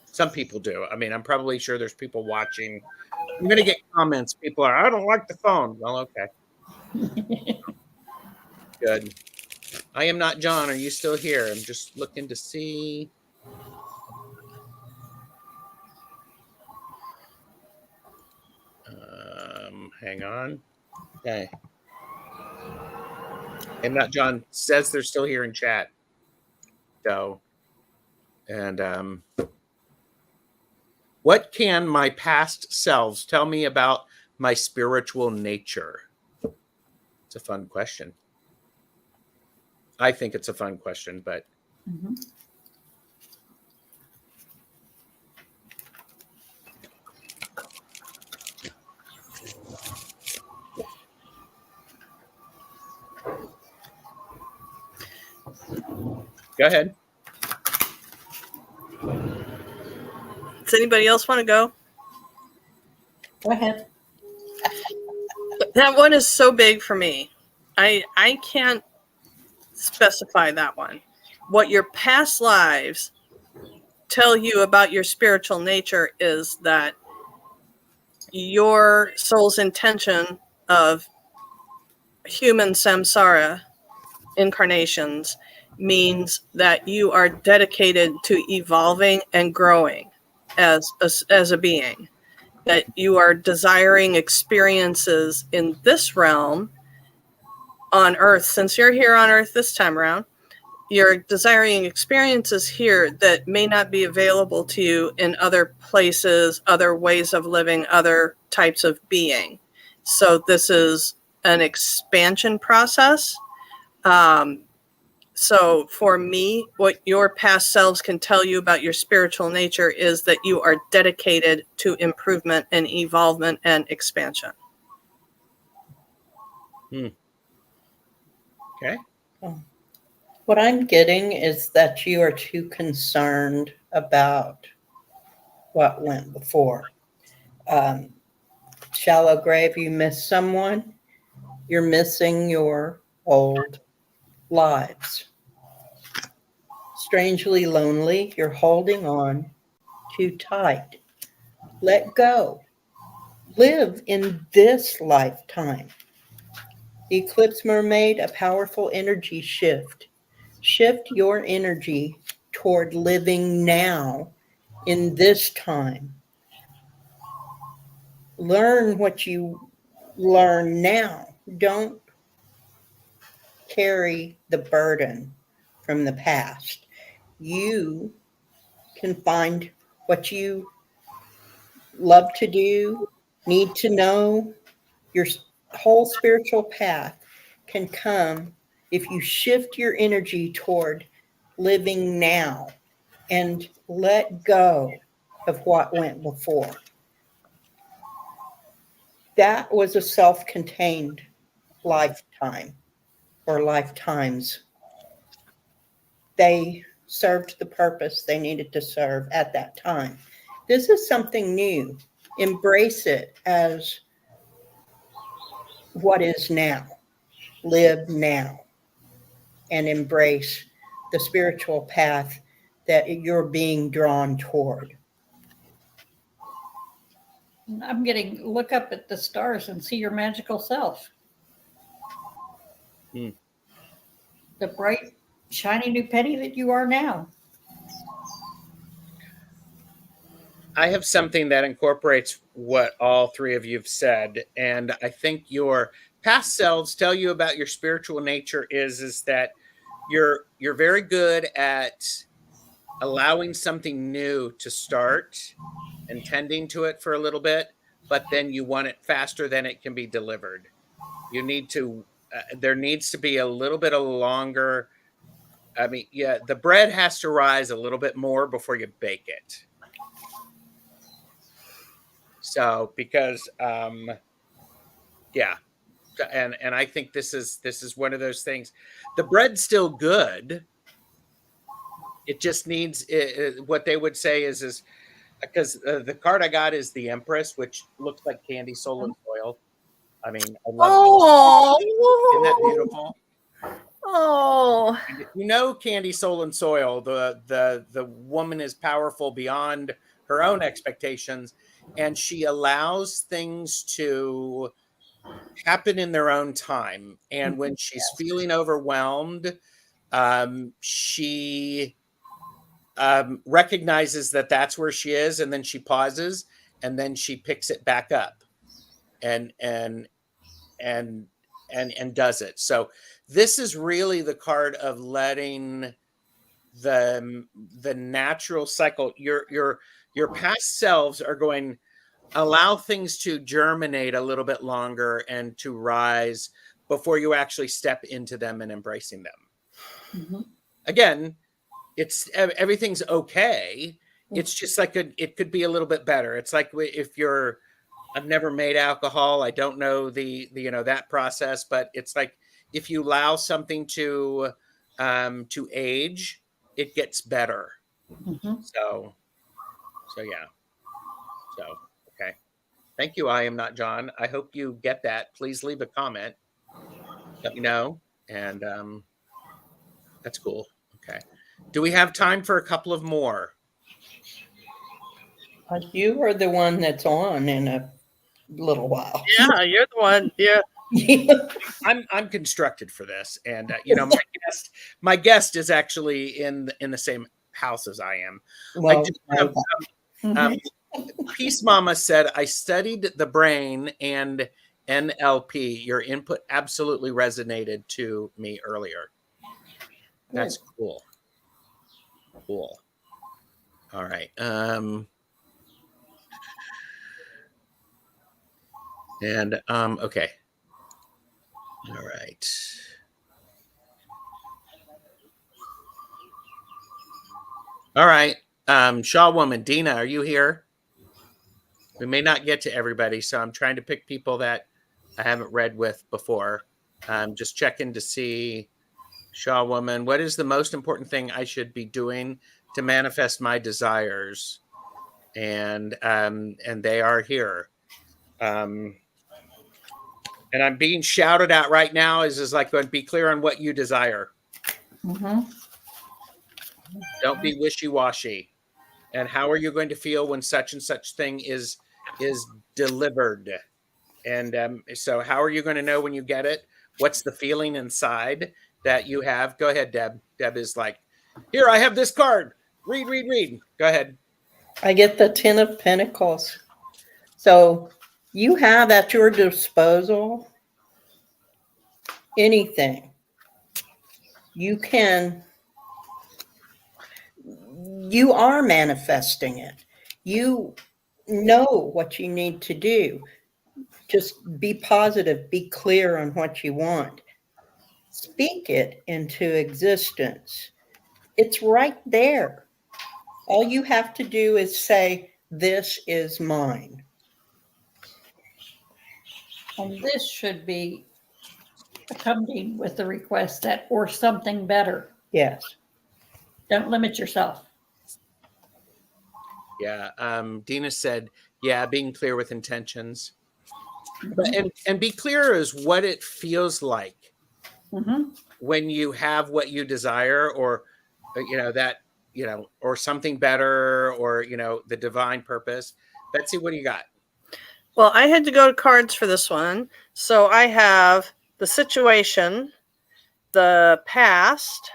Some people do. I mean, I'm probably sure there's people watching. I'm going to get comments. People are, I don't like the phone. Well, okay. Good. I am not John. Are you still here? I'm just looking to see. Hang on. Okay. I'm not John says they're still here in chat. So, and what can my past selves tell me about my spiritual nature? It's a fun question. I think it's a fun question, but Mm-hmm. go ahead. Does anybody else want to go? Go ahead. That one is so big for me. I can't specify that one. What your past lives tell you about your spiritual nature is that your soul's intention of human samsara incarnations means that you are dedicated to evolving and growing as a being, that you are desiring experiences in this realm on earth. Since you're here on earth this time around, you're desiring experiences here that may not be available to you in other places, other ways of living, other types of being. So this is an expansion process. So for me, what your past selves can tell you about your spiritual nature is that you are dedicated to improvement and evolvement and expansion. Okay. What I'm getting is that you are too concerned about what went before. Shallow grave, you miss someone, you're missing your old lives. Strangely lonely, you're holding on too tight. Let go. Live in this lifetime. Eclipse Mermaid, a powerful energy shift. Shift your energy toward living now in this time. Learn what you learn now. Don't carry the burden from the past. You can find what you love to do, need to know. Your whole spiritual path can come if you shift your energy toward living now and let go of what went before. That was a self-contained lifetime or lifetimes. They served the purpose they needed to serve at that time. This is something new. Embrace it as what is now. Live now and embrace the spiritual path that you're being drawn toward. I'm getting look up at the stars and see your magical self. The bright, shiny new penny that you are now. I have something that incorporates what all three of you have said, and I think your past selves tell you about your spiritual nature is that you're very good at allowing something new to start and tending to it for a little bit, but then you want it faster than it can be delivered. You need to there needs to be a little bit of longer. I mean, yeah, the bread has to rise a little bit more before you bake it. So because yeah, and I think this is one of those things. The bread's still good. It just needs what they would say is because the card I got is the Empress, which looks like candy, soul, and soil. I mean, I love it. Isn't that beautiful? Oh, You know, candy, soul, and soil. The woman is powerful beyond her own expectations, and she allows things to happen in their own time. And when she's feeling overwhelmed, she recognizes that that's where she is, and then she pauses, and then she picks it back up, and does it. So this is really the card of letting the natural cycle. Your past selves are going, allow things to germinate a little bit longer and to rise before you actually step into them and embracing them. Mhm. Again, it's everything's okay. It's just like it could be a little bit better. It's like if you're, I've never made alcohol. I don't know the that process, but it's like if you allow something to age, it gets better. Mhm. So yeah. So okay. Thank you. I am not John. I hope you get that. Please leave a comment. Let me know. And that's cool. Okay. Do we have time for a couple of more? You are the one that's on in a little while. Yeah, you're the one. Yeah. I'm constructed for this, and my guest is actually in the same house as I am. Well, Peace Mama said, I studied the brain and NLP. Your input absolutely resonated to me earlier. That's cool. Cool. All right. Okay. All right. All right. Shaw woman, Dina, are you here? We may not get to everybody, so I'm trying to pick people that I haven't read with before. Just checking to see, Shaw woman, what is the most important thing I should be doing to manifest my desires? And they are here. And I'm being shouted at right now. Is like going to be clear on what you desire. Mhm. Don't be wishy-washy. And how are you going to feel when such and such thing is delivered? And so how are you going to know when you get it? What's the feeling inside that you have? Go ahead, Deb. Deb is like, here, I have this card. Read. Go ahead. I get the 10 of Pentacles. So you have at your disposal anything. You are manifesting it. You know what you need to do. Just be positive, be clear on what you want. Speak it into existence. It's right there. All you have to do is say, this is mine. And this should be accompanied with the request that or something better. Yes. Don't limit yourself. Yeah. Dina said, yeah, being clear with intentions. But, and be clear as what it feels like when you have what you desire, or or something better, or the divine purpose. Betsy, what do you got? Well, I had to go to cards for this one. So I have the situation, the past,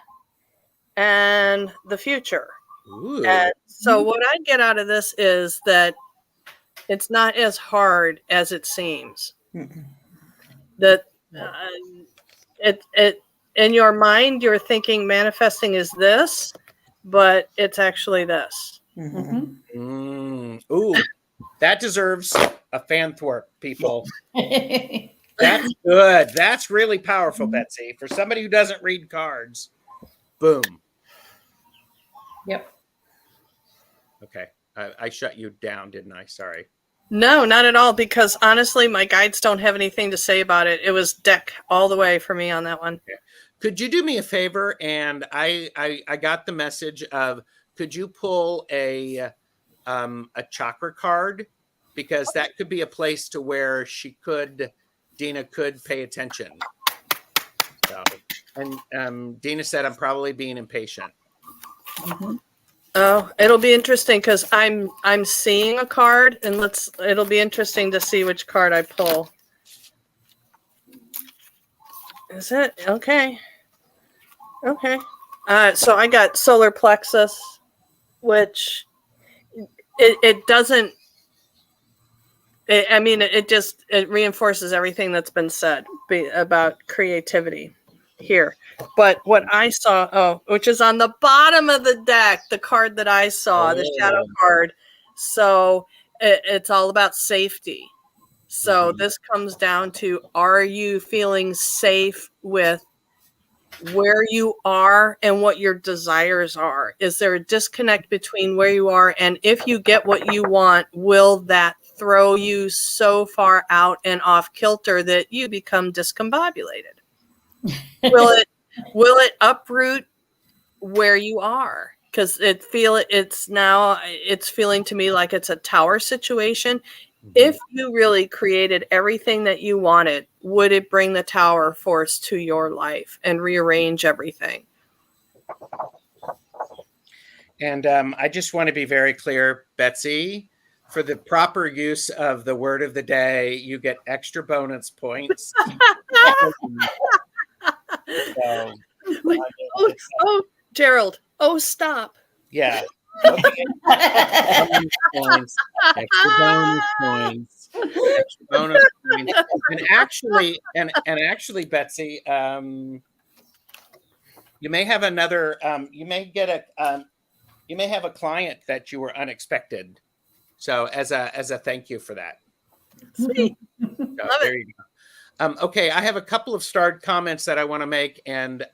and the future. Ooh. And so what I get out of this is that it's not as hard as it seems. That it in your mind you're thinking manifesting is this, but it's actually this. Ooh, that deserves a fan thwart, people. That's good. That's really powerful, Betsy. For somebody who doesn't read cards, boom. Yep. Okay. I shut you down, didn't I? Sorry. No, not at all, because honestly, my guides don't have anything to say about it. It was deck all the way for me on that one. Okay. Could you do me a favor? And I got the message of, could you pull a chakra card? Because that could be a place to where Dina could pay attention. So, and Dina said, I'm probably being impatient. Oh, it'll be interesting because I'm seeing a card, and it'll be interesting to see which card I pull. Is it okay? Okay. So I got solar plexus, which it doesn't. It reinforces everything that's been said about creativity here. But what I saw, which is on the bottom of the deck, the card that I saw, the shadow card. So it's all about safety. So this comes down to, are you feeling safe with where you are and what your desires are? Is there a disconnect between where you are, and if you get what you want, will that throw you so far out and off kilter that you become discombobulated? Will it uproot where you are? Because it's feeling to me like it's a tower situation. If you really created everything that you wanted, would it bring the tower force to your life and rearrange everything? And I just want to be very clear, Betsy, for the proper use of the word of the day, you get extra bonus points. So, oh, Gerald. Oh, stop. Yeah. Okay. Points, extra bonus points, extra bonus points. And actually, Betsy, you may have another. You may get you may have a client that you were unexpected. So as a thank you for that. Sweet. So, there you go. Okay, I have a couple of starred comments that I want to make, and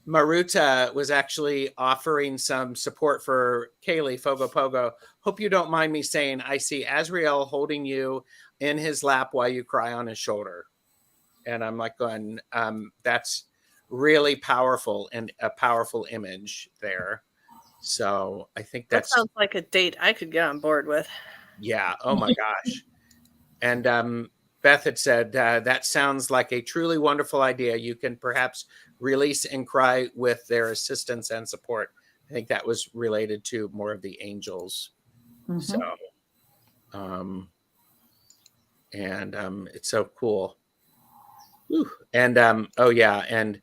Maruta was actually offering some support for Kaylee Fogo Pogo. Hope you don't mind me saying, I see Azrael holding you in his lap while you cry on his shoulder. And I'm like going, that's really powerful, and a powerful image there. So I think that sounds like a date I could get on board with. Yeah. Oh my gosh. And Beth had said, that sounds like a truly wonderful idea. You can perhaps release and cry with their assistance and support. I think that was related to more of the angels. So, it's so cool. Whew. And oh yeah, and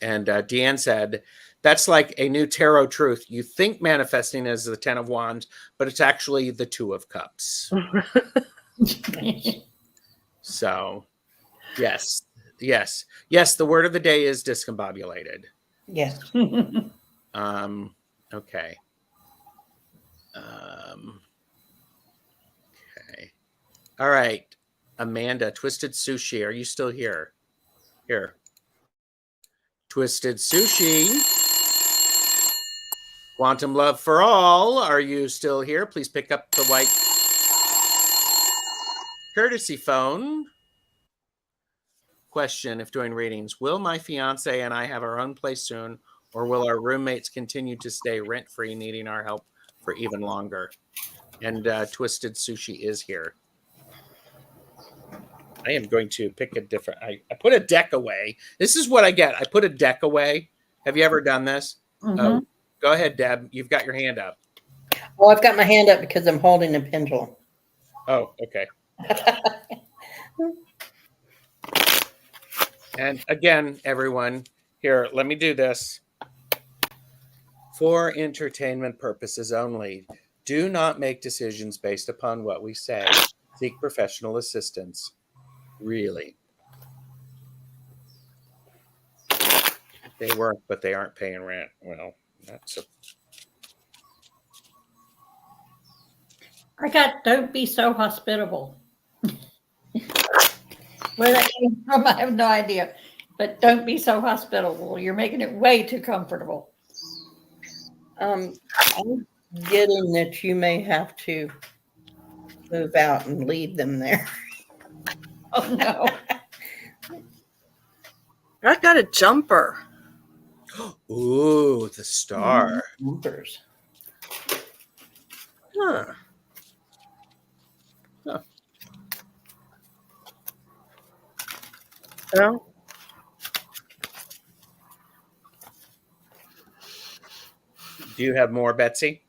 Deanne said, that's like a new tarot truth. You think manifesting is the 10 of Wands, but it's actually the 2 of Cups. So, yes. The word of the day is discombobulated. Yes. Okay. Okay. All right. Amanda, Twisted Sushi, are you still here? Here. Twisted Sushi. Quantum Love for All, are you still here? Please pick up the white courtesy phone. Question, if doing readings, will my fiance and I have our own place soon, or will our roommates continue to stay rent-free, needing our help for even longer? And Twisted Sushi is here. I am going to pick a different, I put a deck away. This is what I get. I put a deck away. Have you ever done this? Oh, go ahead, Deb. You've got your hand up. Well, I've got my hand up because I'm holding a pendulum. Oh, okay. And again, everyone, here, let me do this. For entertainment purposes only, do not make decisions based upon what we say. Seek professional assistance. Really. They work, but they aren't paying rent. Well, that's a... I got, don't be so hospitable. Where that came from, I have no idea. But don't be so hospitable. You're making it way too comfortable. I'm getting that you may have to move out and leave them there. Oh, no. I got a jumper. Ooh, the star. Jumpers. Huh. Well, Do you have more, Betsy?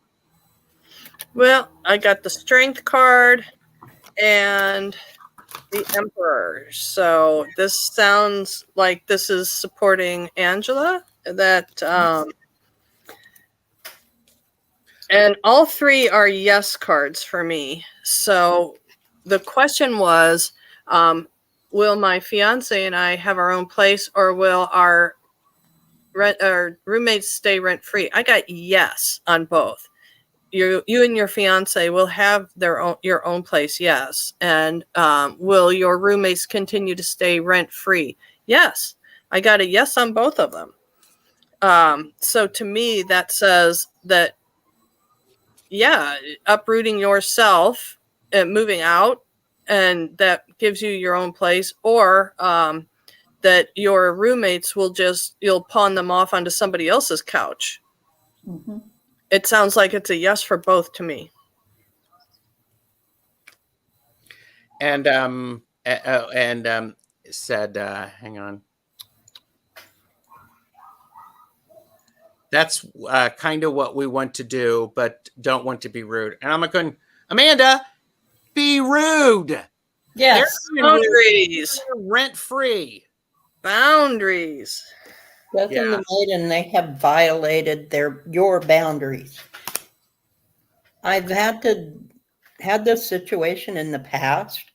well, I got the Strength card and the Emperor. So this sounds like this is supporting Angela. That and all three are yes cards for me. So the question was, will my fiance and I have our own place, or will our roommates stay rent free? I got yes on both. you and your fiance will have your own place, yes. And will your roommates continue to stay rent free? Yes. I got a yes on both of them. So to me, that says that, yeah, uprooting yourself and moving out, and that gives you your own place, or that your roommates you'll pawn them off onto somebody else's couch. Mm-hmm. It sounds like it's a yes for both to me. And said, hang on. That's kind of what we want to do, but don't want to be rude. And I'm going, Amanda, be rude. Yes. Boundaries. Rent free. Boundaries. Beth and the maiden, they have violated your boundaries. I've had this situation in the past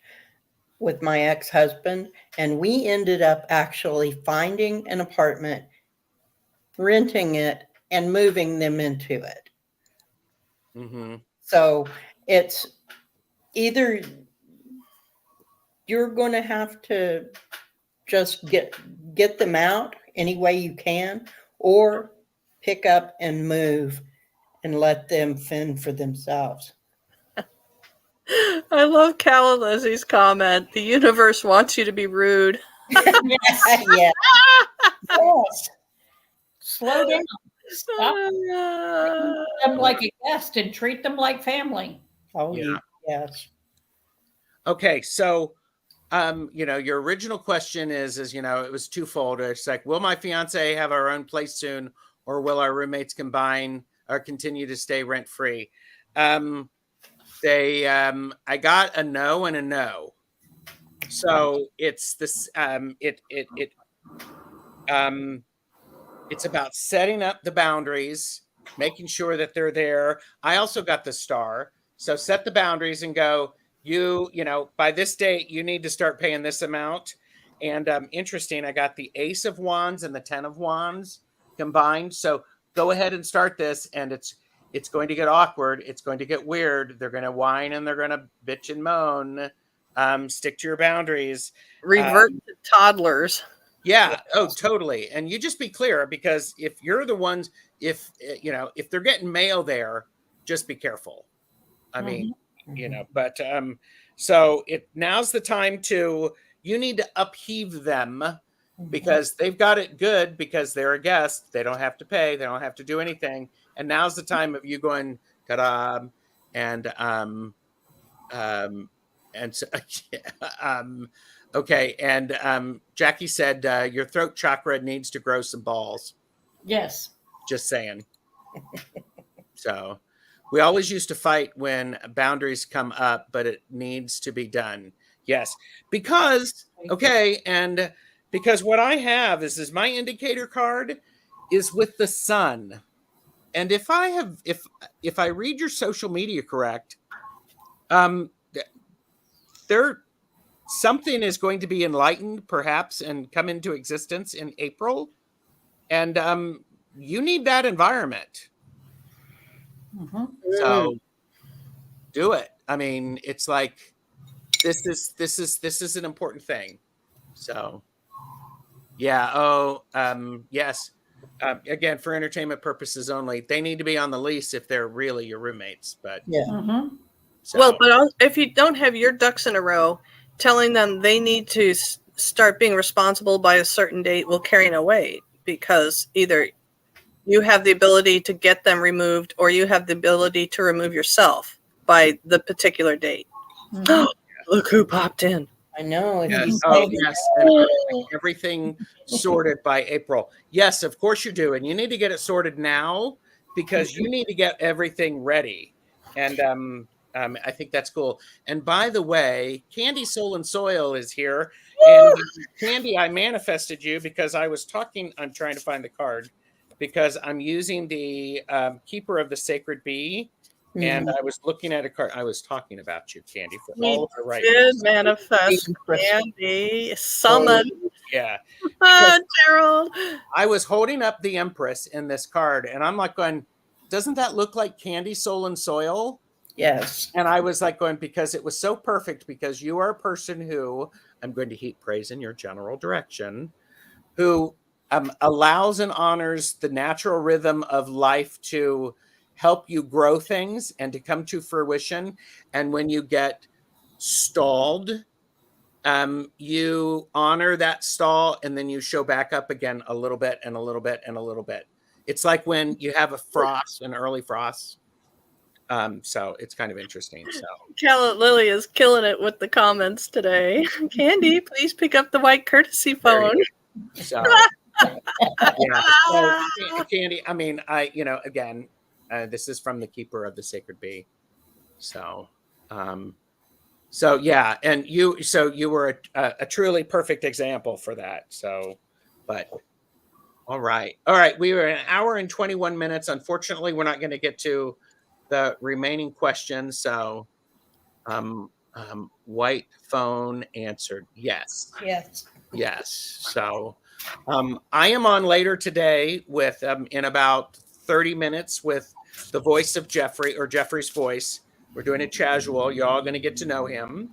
with my ex-husband, and we ended up actually finding an apartment, renting it, and moving them into it. Mm-hmm. So it's either you're going to have to just get them out any way you can, or pick up and move and let them fend for themselves. I love Cal Leslie's comment. The universe wants you to be rude. Yes. Yes. Yes. Slow down. Stop treating them like a guest and treat them like family. Oh, Yeah. yes. Okay, so your original question is it was twofold. It's like, will my fiance have our own place soon, or will our roommates combine or continue to stay rent free? I got a no and a no. So it's this it's about setting up the boundaries, making sure that they're there. I also got the star. So set the boundaries and go, by this date, you need to start paying this amount. And interesting, I got the Ace of Wands and the 10 of Wands combined. So go ahead and start this, and it's going to get awkward. It's going to get weird. They're going to whine and they're going to bitch and moan. Stick to your boundaries. Revert to toddlers. Yeah. Oh, totally. And you just be clear, because if you're the ones, if they're getting mail there, just be careful. I mean, but so now's the time you need to upheave them, because they've got it good because they're a guest. They don't have to pay. They don't have to do anything. And now's the time of you going, ta-da, and so, okay. And Jackie said, your throat chakra needs to grow some balls. Yes. Just saying. So we always used to fight when boundaries come up, but it needs to be done. Yes. Because what I have is my indicator card is with the sun. And if I read your social media correct, something is going to be enlightened, perhaps, and come into existence in April. And you need that environment. Mm-hmm. So do it. I mean, it's like this is an important thing. So yeah. Oh, yes. Again, for entertainment purposes only. They need to be on the lease if they're really your roommates. But Yeah. Mm-hmm. So. Well, but if you don't have your ducks in a row, telling them they need to start being responsible by a certain date will carry no weight, because either you have the ability to get them removed, or you have the ability to remove yourself by the particular date. Mm-hmm. Look who popped in. I know. Yes. Oh, yes. And everything sorted by April. Yes, of course you do. And you need to get it sorted now, because you need to get everything ready. And I think that's cool. And by the way, Candy Soul and Soil is here. And Candy, I manifested you because I'm trying to find the card, because I'm using the Keeper of the Sacred Bee. And I was looking at a card. I was talking about you, Candy, for all of the right Did reasons. manifest Candy. Summon. Yeah. Gerald. I was holding up the Empress in this card, and I'm like going, doesn't that look like Candy, Soul, and Soil? Yes. And I was like going, because it was so perfect, because you are a person who, I'm going to heap praise in your general direction, who allows and honors the natural rhythm of life to help you grow things and to come to fruition. And when you get stalled, you honor that stall, and then you show back up again a little bit and a little bit and a little bit. It's like when you have a frost, an early frost. So it's kind of interesting. So Charlotte Lily is killing it with the comments today. Candy, please pick up the white courtesy phone. So yeah. So, Candy, I mean, again, this is from the Keeper of the Sacred Bee. So, yeah, and you were a truly perfect example for that. So, but all right. We were an hour and 21 minutes. Unfortunately, we're not going to get to the remaining questions. So, white phone answered yes. Yes. So, I am on later today with in about 30 minutes with the voice of Jeffrey, or Jeffrey's voice. We're doing it casual. You're all going to get to know him,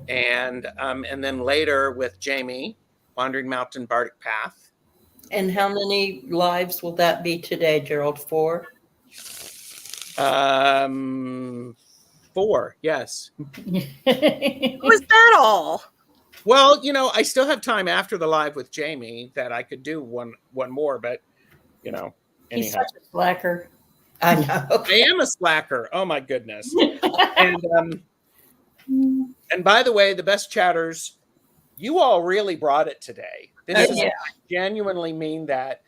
and then later with Jamie, Wandering Mountain Bardic Path. And how many lives will that be today, Gerald? 4? 4, yes. Was that all? Well, I still have time after the live with Jamie that I could do one more, but He's anyhow. such a slacker. I know. I am a slacker. Oh my goodness. And by the way, the best chatters, you all really brought it today. This is, I genuinely mean that.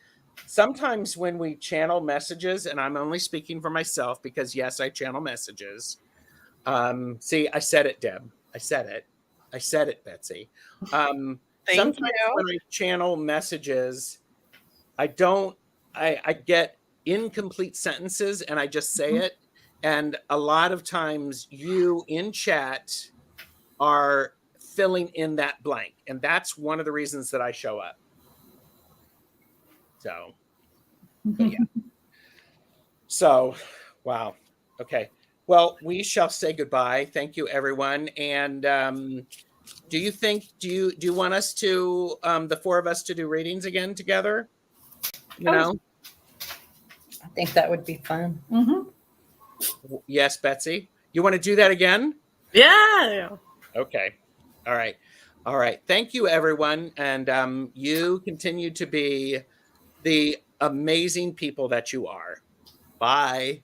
Sometimes when we channel messages, and I'm only speaking for myself because yes, I channel messages. See, I said it, Deb. I said it, Betsy. Sometimes when I channel messages, I get incomplete sentences and I just say it. And a lot of times you in chat are filling in that blank. And that's one of the reasons that I show up. So, yeah. So, wow. Okay. Well, we shall say goodbye. Thank you, everyone. And do you want us to, the 4 of us, to do readings again together? I think that would be fun. Mm-hmm. Yes, Betsy. You want to do that again? Yeah. Okay. All right. Thank you, everyone. And you continue to be the amazing people that you are. Bye.